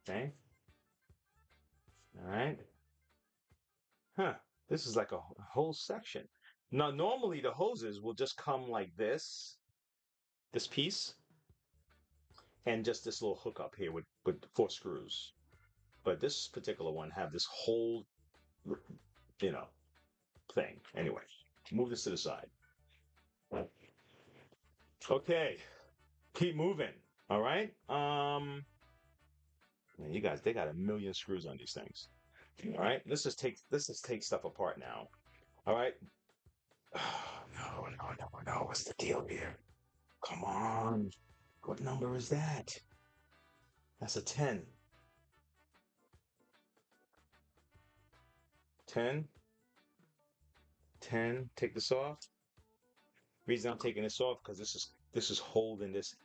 Okay. All right. Huh. This is like a whole section. Now, normally the hoses will just come like this piece, and just this little hook up here with 4 screws. But this particular one have this whole, thing. Anyway, move this to the side. Okay, keep moving. All right. Man, you guys, they got a million screws on these things. All right, let's just take stuff apart now. All right. No. What's the deal here? Come on. What number is that? That's a 10. 10. 10. Take this off. Reason I'm taking this off because this is holding this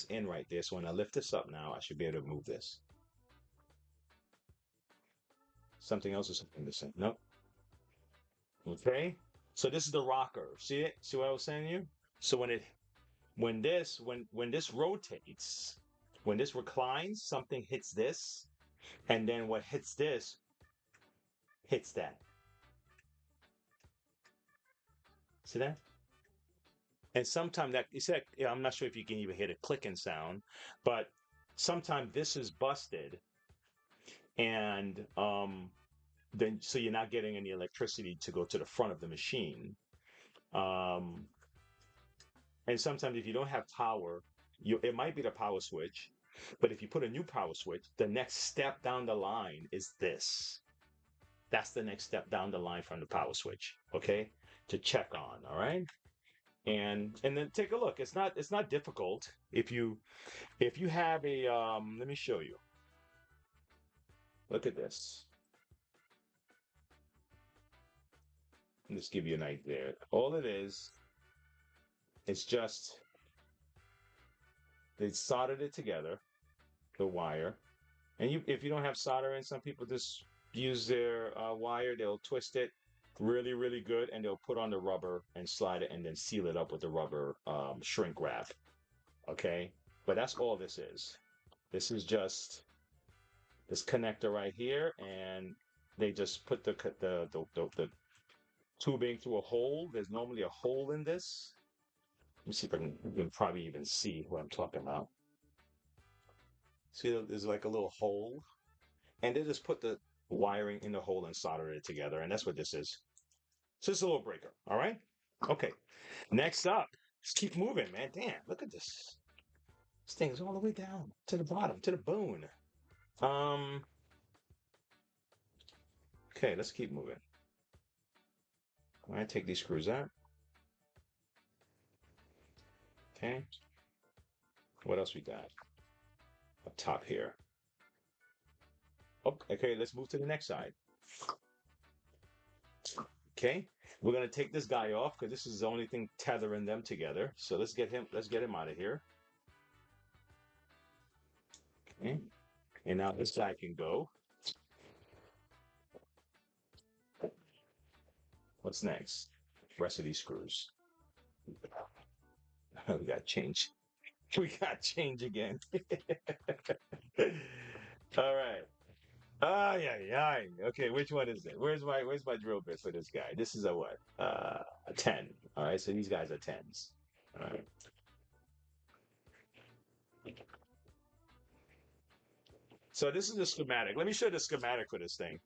in right there. So when I lift this up now, I should be able to move this. Something else is something the same. Nope. Okay. So this is the rocker. See it? See what I was saying to you? So when this rotates, when this reclines, something hits this, and then what hits this hits that. See that? And sometimes I'm not sure if you can even hear the clicking sound, but sometimes this is busted, and then so you're not getting any electricity to go to the front of the machine. And sometimes if you don't have power, it might be the power switch, but if you put a new power switch, the next step down the line is this. That's the next step down the line from the power switch, okay? To check on, all right? and then take a look. It's not difficult if you have a let me show you. Look at this. Let's give you an idea. All it is, it's just they soldered it together, the wire. And if you don't have solder in, some people just use their wire. They'll twist it really, really good, and they'll put on the rubber and slide it, and then seal it up with the rubber shrink wrap. Okay, but that's all this is. This is just this connector right here, and they just put the tubing through a hole. There's normally a hole in this. Let me see if you can probably even see what I'm talking about. See, there's like a little hole, and they just put the wiring in the hole and solder it together, and that's what this is. So it's a little breaker, all right? Okay, next up, let's keep moving, man. Damn, look at this. This thing's all the way down to the bottom, to the bone. Okay, let's keep moving. All right, take these screws out. Okay. What else we got? Up top here. Oh, okay, let's move to the next side. Okay, we're gonna take this guy off because this is the only thing tethering them together. So let's get him out of here. Okay, and now this guy can go. What's next? Rest of these screws. We got change. We got change again. All right. Oh yeah. Okay, which one is it? Where's my drill bit for this guy? This is a what? A 10. All right, so these guys are 10s. All right. So this is the schematic. Let me show you the schematic for this thing.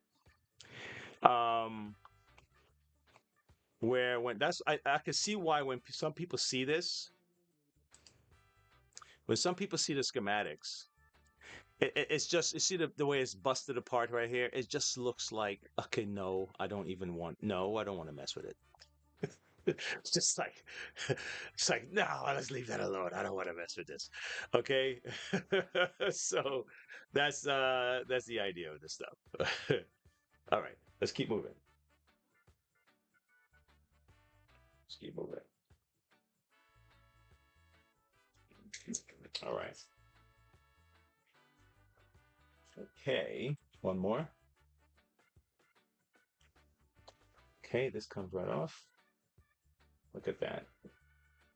Where when that's I can see why when some people see this, when some people see the schematics, it's just you see the way it's busted apart right here. It just looks like okay, no, I don't want to mess with it. It's just like it's like no, let's leave that alone. I don't want to mess with this. Okay, so that's the idea of this stuff. All right, let's keep moving. Let's keep moving. All right. Okay, one more. Okay, this comes right off. Look at that.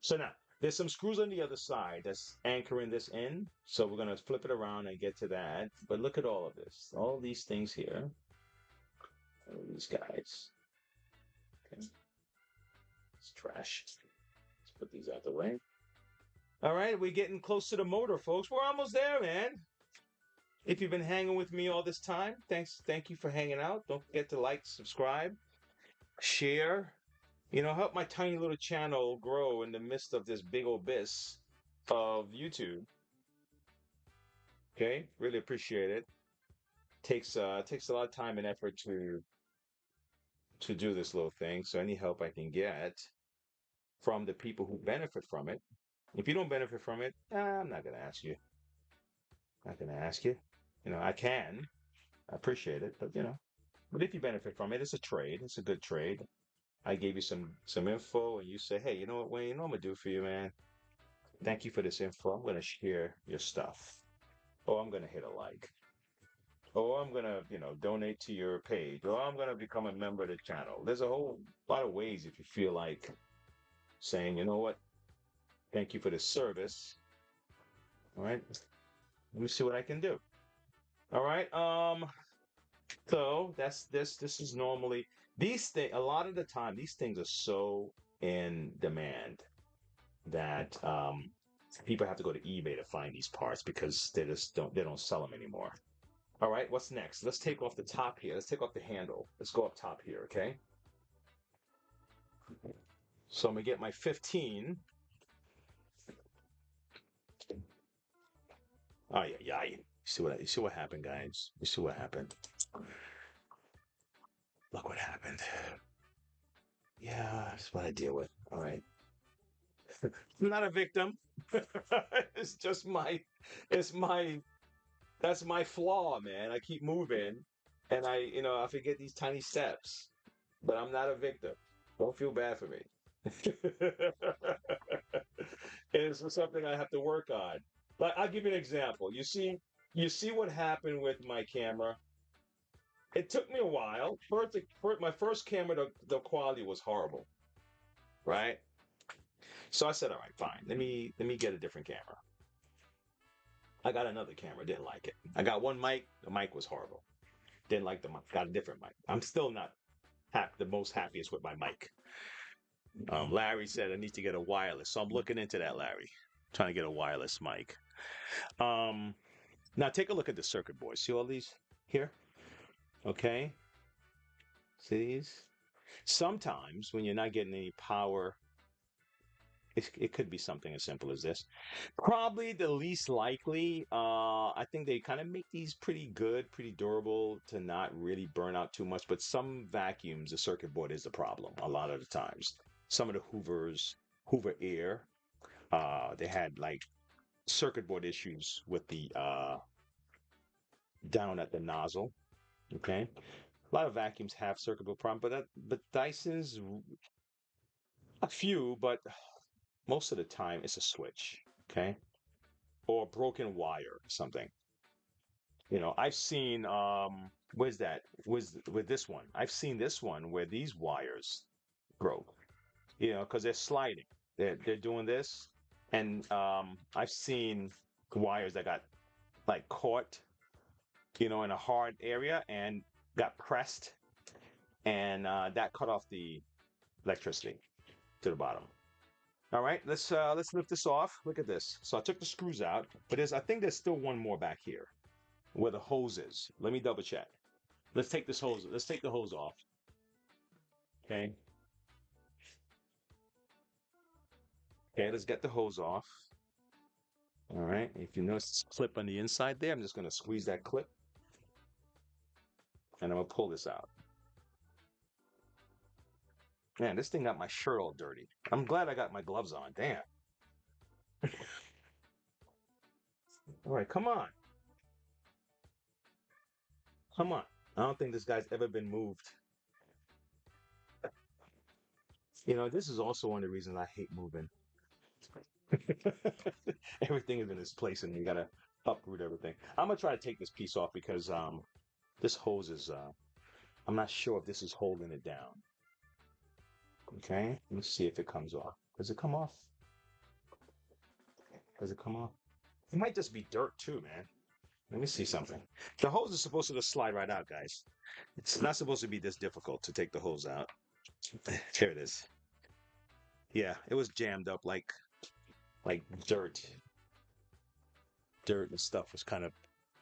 So now, there's some screws on the other side that's anchoring this in. So we're going to flip it around and get to that. But look at all of this. All these things here. All these guys. Okay. It's trash. Let's put these out the way. All right, we're getting close to the motor, folks. We're almost there, man. If you've been hanging with me all this time, thank you for hanging out. Don't forget to like, subscribe, share. Help my tiny little channel grow in the midst of this big abyss of YouTube. Okay, really appreciate it. Takes a lot of time and effort to do this little thing. So any help I can get from the people who benefit from it. If you don't benefit from it, I'm not gonna ask you. Not gonna ask you. I can. I appreciate it, but But if you benefit from it, it's a trade. It's a good trade. I gave you some info, and you say, hey, you know what, Wayne? You know what I'm gonna do for you, man? Thank you for this info. I'm gonna share your stuff. Oh, I'm gonna hit a like. Oh, I'm gonna, donate to your page. Oh, I'm gonna become a member of the channel. There's a whole lot of ways if you feel like saying, you know what? Thank you for this service. All right. Let me see what I can do. All right. So that's this. This is normally these things. A lot of the time, these things are so in demand that people have to go to eBay to find these parts because they don't sell them anymore. All right. What's next? Let's take off the top here. Let's take off the handle. Let's go up top here. Okay. So I'm gonna get my 15. Oh yeah. You see what happened, guys? You see what happened? Look what happened. Yeah, that's what I deal with. All right. I'm not a victim. It's just it's my, that's my flaw, man. I keep moving and I forget these tiny steps, but I'm not a victim. Don't feel bad for me. It's something I have to work on. Like I'll give you an example. You see what happened with my camera. It took me a while. My first camera, the quality was horrible, right? So I said, all right, fine. Let me get a different camera. I got another camera, didn't like it. I got one mic, the mic was horrible. Didn't like the mic. Got a different mic. I'm still not the most happiest with my mic. Larry said I need to get a wireless, so I'm looking into that, Larry. Trying to get a wireless mic. Um, Now take a look at the circuit boards. See all these here? Okay. See these? Sometimes when you're not getting any power, it could be something as simple as this. Probably the least likely. I think they kind of make these pretty good, pretty durable to not really burn out too much. But some vacuums, the circuit board is the problem a lot of the times. Some of the Hoover Air, they had like circuit board issues with the down at the nozzle. Okay, a lot of vacuums have circuit board problem, but Dyson's a few, but most of the time it's a switch. Okay, or a broken wire or something. I've seen where's that? Was with this one? I've seen this one where these wires broke. Because they're sliding. They're doing this, and I've seen wires that got like caught, in a hard area and got pressed, and that cut off the electricity to the bottom. All right, let's lift this off. Look at this. So I took the screws out, but I think there's still one more back here where the hose is. Let me double check. Let's take this hose. Let's take the hose off. Okay. Okay, let's get the hose off. All right. If you notice this clip on the inside there, I'm just going to squeeze that clip, and I'm going to pull this out. Man, this thing got my shirt all dirty. I'm glad I got my gloves on. Damn. All right, come on. Come on. I don't think this guy's ever been moved. This is also one of the reasons I hate moving. Everything is in its place and you gotta uproot everything. I'm gonna try to take this piece off because this hose is I'm not sure if this is holding it down. Okay, let's see if it comes off. Does it come off? Does it come off? It might just be dirt too, man. Let me see something. The hose is supposed to just slide right out, guys. It's not supposed to be this difficult to take the hose out. There it is. Yeah, it was jammed up like dirt. Dirt and stuff was kind of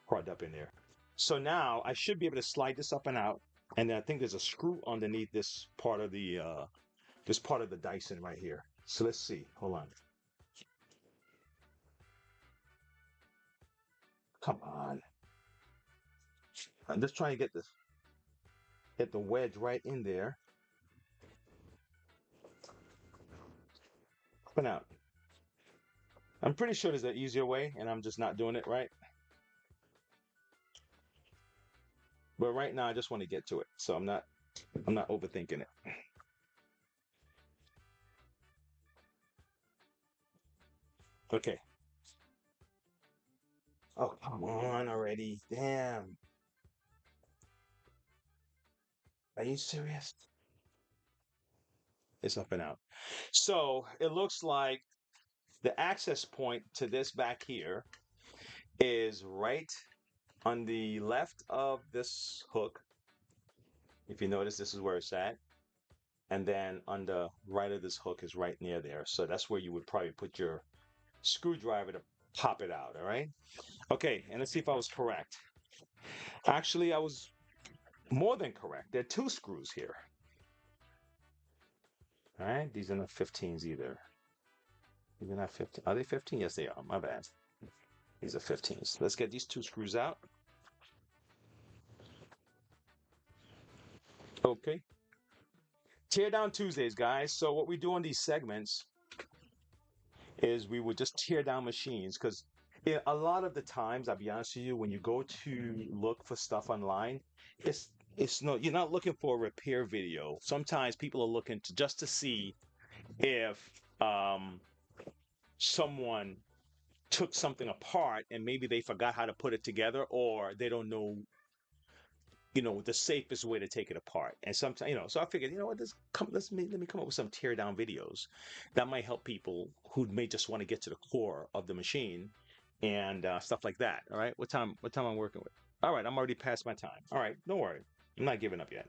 caught up in there. So now I should be able to slide this up and out. And I think there's a screw underneath this part of the Dyson right here. So let's see. Hold on. Come on. I'm just trying to get the wedge right in there. Up and out. I'm pretty sure there's an easier way, and I'm just not doing it right. But right now, I just want to get to it, so I'm not overthinking it. Okay. Oh, come on already. Damn. Are you serious? It's up and out. So it looks like the access point to this back here is right on the left of this hook. If you notice, this is where it's at. And then on the right of this hook is right near there. So that's where you would probably put your screwdriver to pop it out, all right? Okay, and let's see if I was correct. Actually, I was more than correct. There are two screws here. All right, these are not 15s either. These are not 15. Are they 15? Yes, they are. My bad. These are 15s. Let's get these two screws out. Okay. Tear down Tuesdays, guys. So what we do on these segments is we would just tear down machines because a lot of the times, I'll be honest with you, when you go to look for stuff online, it's it's no, you're not looking for a repair video. Sometimes people are looking to just to see if someone took something apart and maybe they forgot how to put it together, or they don't know, the safest way to take it apart. And sometimes, so I figured, what, let me come up with some tear down videos that might help people who may just want to get to the core of the machine and stuff like that. All right. What time I'm working with? All right. I'm already past my time. All right. Don't worry. I'm not giving up yet.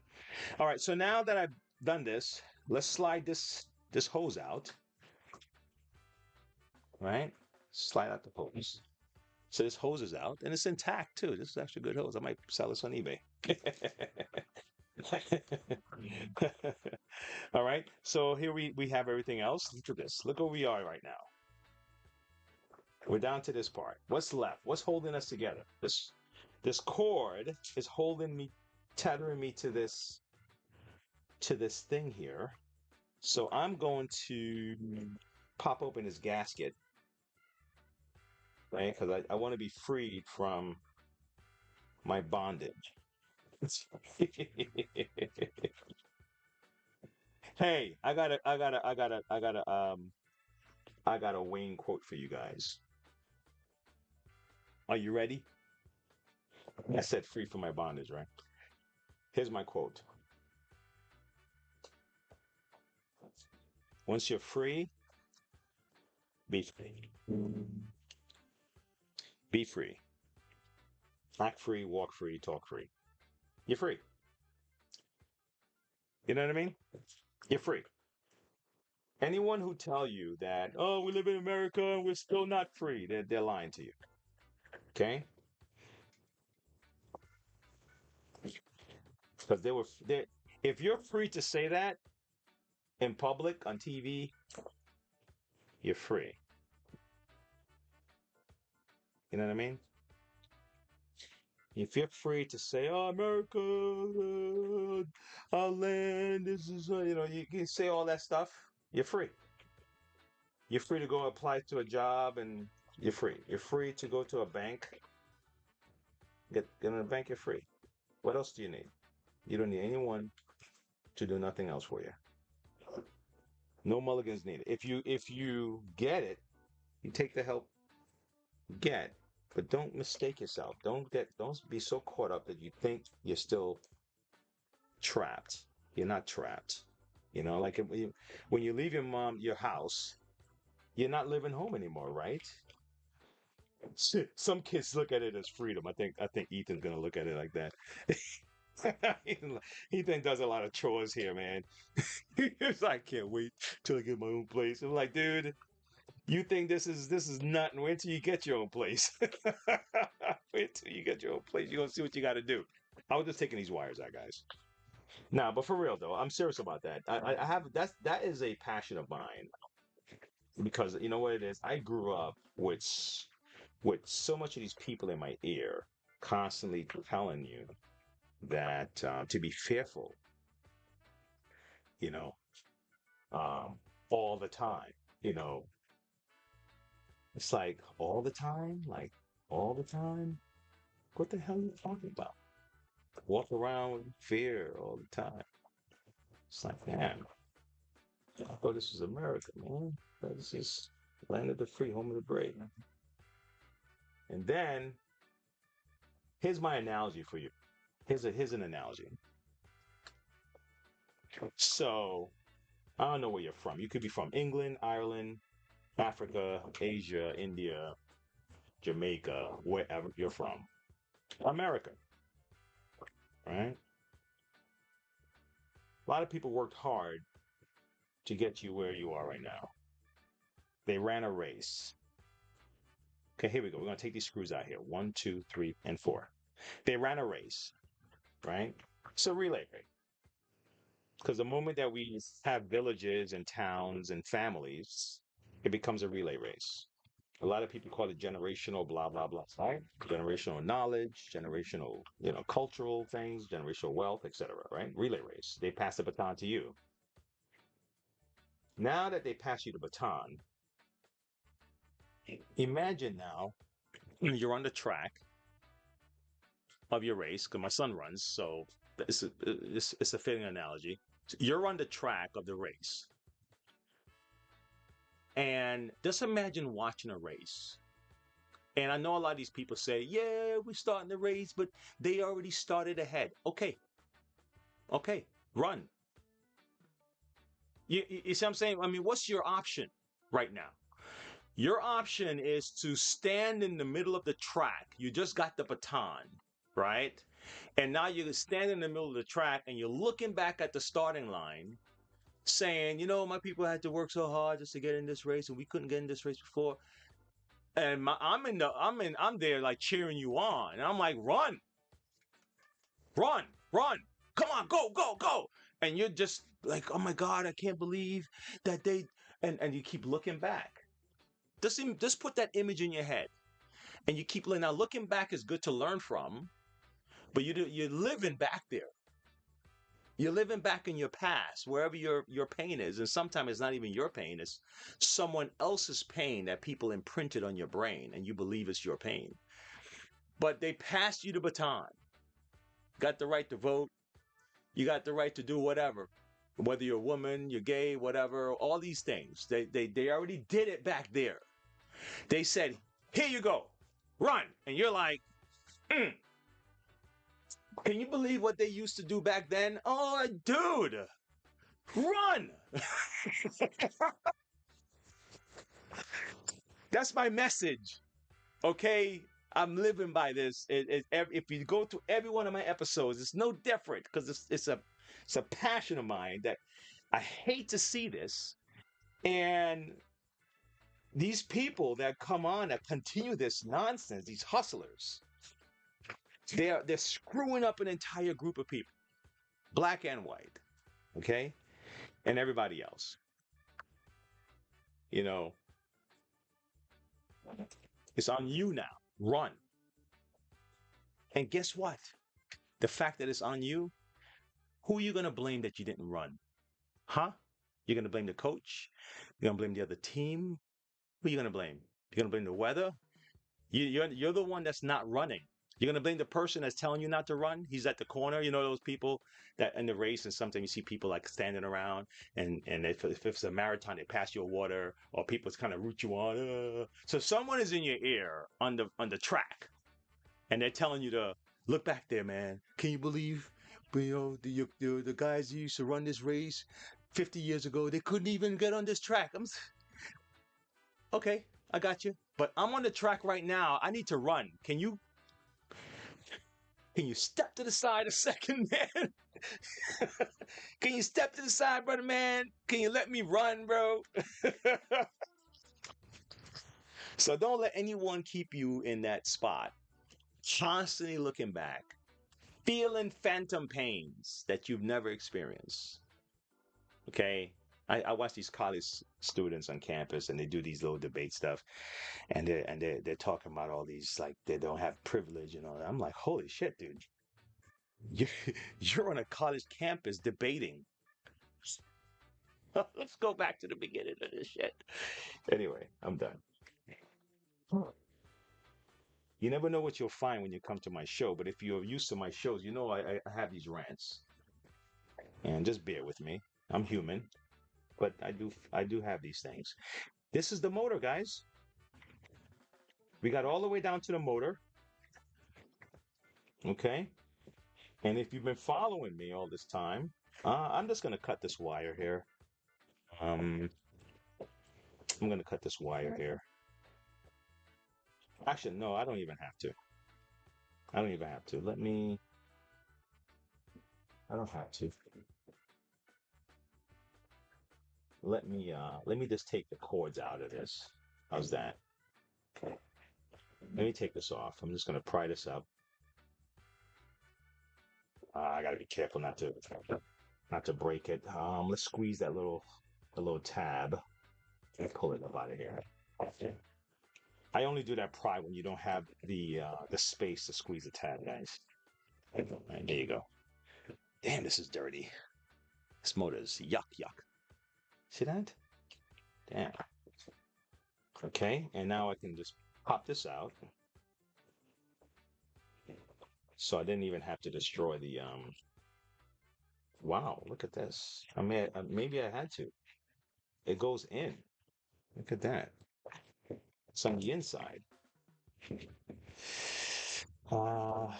All right. So now that I've done this, let's slide this hose out. Right. Slide out the hose. So this hose is out and it's intact too. This is actually a good hose. I might sell this on eBay. All right. So here we have everything else. Look at this. Look where we are right now. We're down to this part. What's left? What's holding us together? This cord is holding me, tethering me to this thing here. So I'm going to pop open this gasket, right? Because I want to be freed from my bondage. Hey, I got a Wayne quote for you guys. Are you ready? I said free from my bondage, right? Here's my quote. Once you're free, be free. Be free. Act free, walk free, talk free. You're free. You know what I mean? You're free. Anyone who tell you that, oh, we live in America and we're still not free, they're lying to you. Okay? Because if you're free to say that in public on TV, you're free. You know what I mean? If you're free to say, "Oh, America, our land, this is," you can say all that stuff. You're free. You're free to go apply to a job, and you're free. You're free to go to a bank. Get in a bank. You're free. What else do you need? You don't need anyone to do nothing else for you. No mulligans needed. If you get it, you take the help you get. But don't mistake yourself. Don't be so caught up that you think you're still trapped. You're not trapped. Like when you leave your house, you're not living home anymore, right? Some kids look at it as freedom. I think Ethan's gonna look at it like that. Ethan does a lot of chores here, man. He's like, I can't wait till I get my own place. I'm like, dude, you think this is nothing? Wait till you get your own place. Wait till you get your own place. You're gonna see what you got to do. I was just taking these wires out, guys. Nah, but for real though, I'm serious about that. I have that is a passion of mine because you know what it is. I grew up with so much of these people in my ear, constantly telling you that to be fearful, you know, all the time. You know, it's like all the time. What the hell are you talking about? Walk around with fear all the time. It's like, man, I thought this was America, man. This is land of the free, home of the brave. And then here's my analogy for you. Here's an analogy. So I don't know where you're from. You could be from England, Ireland, Africa, Asia, India, Jamaica, wherever you're from. America, right? A lot of people worked hard to get you where you are right now. They ran a race. Okay, here we go. We're going to take these screws out here. 1, 2, 3, and 4. They ran a race, right? It's a relay race. Because the moment that we have villages and towns and families, it becomes a relay race. A lot of people call it generational blah, blah, blah, right? Generational knowledge, generational, cultural things, generational wealth, etc., right? Relay race. They pass the baton to you. Now that they pass you the baton, Imagine now you're on the track of your race because my son runs, so it's a fitting analogy. So you're on the track of the race, and just imagine watching a race. And I know a lot of these people say, "Yeah, we're starting the race, but they already started ahead." Okay, okay, run. You see what I'm saying? I mean, what's your option right now? Your option is to stand in the middle of the track. You just got the baton, right? And now you stand in the middle of the track and you're looking back at the starting line saying, my people had to work so hard just to get in this race and we couldn't get in this race before. And I'm there like cheering you on. And I'm like, run, run, run. Come on, go, go, go. And you're just like, oh my God, I can't believe that and you keep looking back. Just put that image in your head. And you keep now looking back is good to learn from, but you're living back there. You're living back in your past, wherever your pain is. And sometimes it's not even your pain, it's someone else's pain that people imprinted on your brain and you believe it's your pain. But they passed you the baton. Got the right to vote. You got the right to do whatever. Whether you're a woman, you're gay, whatever, all these things. They already did it back there. They said, here you go, run. And you're like, Can you believe what they used to do back then? Oh, dude, run. That's my message. Okay. I'm living by this. If you go to every one of my episodes, it's no different because it's a passion of mine that I hate to see this. And these people that come on that continue this nonsense, these hustlers, they're screwing up an entire group of people, black and white, okay, and everybody else. It's on you now. Run. And guess what? The fact that it's on you, who are you going to blame that you didn't run? Huh? You're going to blame the coach? You're going to blame the other team? Who are you going to blame? You're going to blame the weather? You're the one that's not running. You're going to blame the person that's telling you not to run? He's at the corner. Those people that in the race, and sometimes you see people like standing around, and if it's a marathon, they pass you a water, or people kind of root you on. So someone is in your ear on the track, and they're telling you to look back there, man. Can you believe, the guys who used to run this race 50 years ago, they couldn't even get on this track. Okay, I got you. But I'm on the track right now. I need to run. Can you step to the side a second, man? Can you step to the side, brother, man? Can you let me run, bro? So don't let anyone keep you in that spot, constantly looking back, feeling phantom pains that you've never experienced. Okay? I watch these college students on campus, and they do these little debate stuff, and they're talking about all these, like, they don't have privilege and all that. I'm like, holy shit, dude. You're on a college campus debating. Let's go back to the beginning of this shit. Anyway, I'm done. You never know what you'll find when you come to my show, but if you're used to my shows, I have these rants. And just bear with me. I'm human, but I do have these things. This is the motor, guys. We got all the way down to the motor. Okay? And if you've been following me all this time, I'm just going to cut this wire here. I'm going to cut this wire here. Actually, no, I don't even have to. I don't even have to. I don't have to. Let me just take the cords out of this. How's that? Okay. Let me take this off. I'm just going to pry this up. I got to be careful not to break it. Let's squeeze that little tab and pull it up out of here. Okay. I only do that pry when you don't have the space to squeeze the tab, guys. All right, there you go. Damn, this is dirty. This motor is yuck. See that? Damn. Okay, and now I can just pop this out. So I didn't even have to destroy the wow, look at this. I mean, maybe I had to. It goes in. Look at that. It's on the inside. Uh,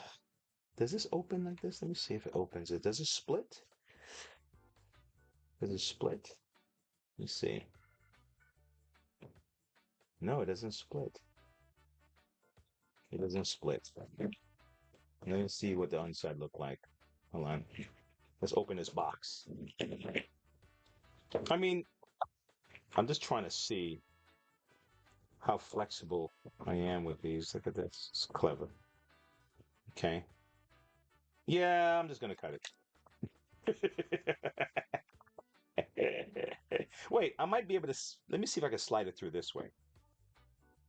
does this open like this? Let me see if it opens it. Does it split? Does it split? Let me see. No, it doesn't split. It doesn't split. Let me see what the inside look like. Hold on. Let's open this box. I mean, I'm just trying to see how flexible I am with these. Look at this. It's clever. Okay. Yeah, I'm just gonna cut it. Wait, I might be able to. Let me see if I can slide it through this way.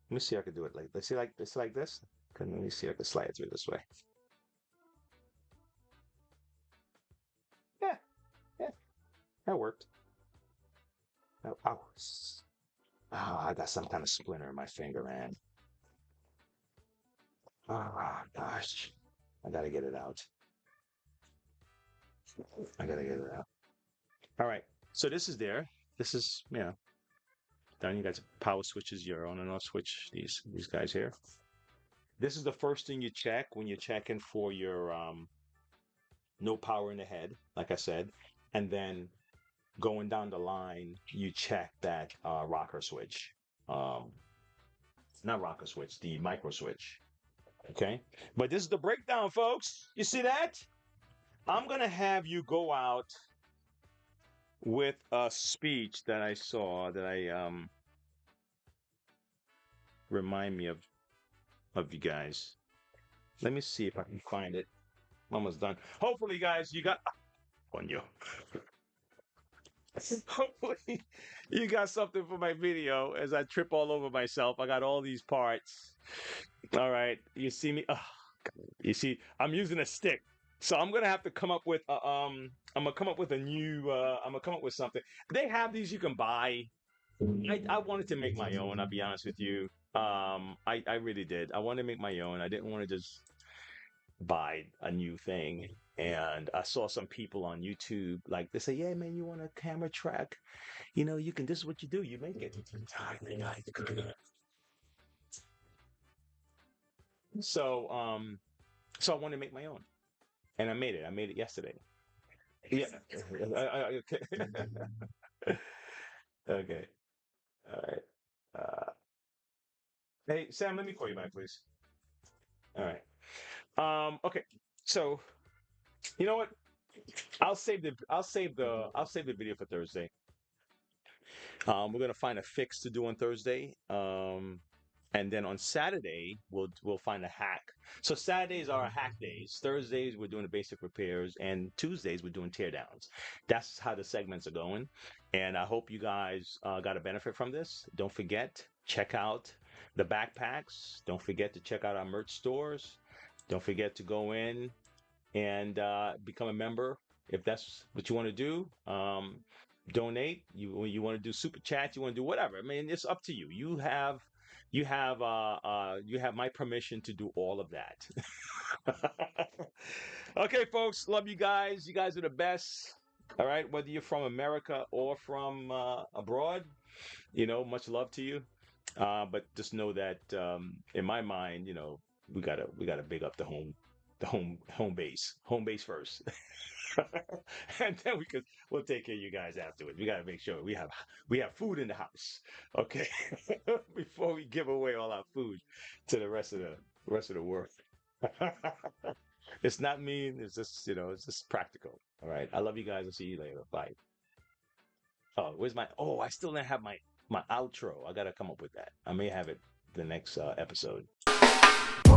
Let me see if I can do it like. Let's see, like this. Let me see if I can slide it through this way. Yeah, yeah, that worked. Oh, ow. Oh, I got some kind of splinter in my finger, man. Oh gosh, I gotta get it out. I gotta get it out. All right, so this is there. This is, done. You got power switches, your on and off switch. These guys here. This is the first thing you check when you're checking for your no power in the head, like I said, and then going down the line, you check that rocker switch. Um, Not rocker switch, the micro switch. Okay, but this is the breakdown, folks. You see that? I'm gonna have you go out with a speech that I saw that I remind me of you guys. Let me see if I can find it. I'm almost done. Hopefully, guys, you got on you. Hopefully, you got something for my video as I trip all over myself. I got all these parts. All right, you see me? Oh, you see, I'm using a stick, so I'm gonna have to come up with I'm gonna come up with a new. I'm gonna come up with something. They have these you can buy. I wanted to make my own. I'll be honest with you. I really did. I wanted to make my own. I didn't want to just buy a new thing. And I saw some people on YouTube, like they say, "Yeah, man, you want a camera track? You can. This is what you do. You make it." So, so I wanted to make my own, and I made it. I made it yesterday. Yeah. Okay. Okay. All right. Hey, Sam, let me call you back, please. All right. Okay. So, you know what? I'll save the video for Thursday. We're gonna find a fix to do on Thursday. And then on Saturday we'll find a hack. So Saturdays are our hack days. Thursdays we're doing the basic repairs, and Tuesdays we're doing teardowns. That's how the segments are going. And I hope you guys got a benefit from this. Don't forget, check out the backpacks. Don't forget to check out our merch stores. Don't forget to go in and become a member if that's what you want to do. Donate. You want to do super chat. You want to do whatever. I mean, it's up to you. You have my permission to do all of that. Okay, folks. Love you guys. You guys are the best. All right. Whether you're from America or from abroad, much love to you. But just know that in my mind, we gotta big up the home base first. And then we'll take care of you guys afterwards. We gotta make sure we have food in the house, okay? Before we give away all our food to the rest of the world. It's not mean. It's just practical. All right. I love you guys. I'll see you later. Bye. Oh, where's my? Oh, I still didn't have my outro. I gotta come up with that. I may have it the next episode.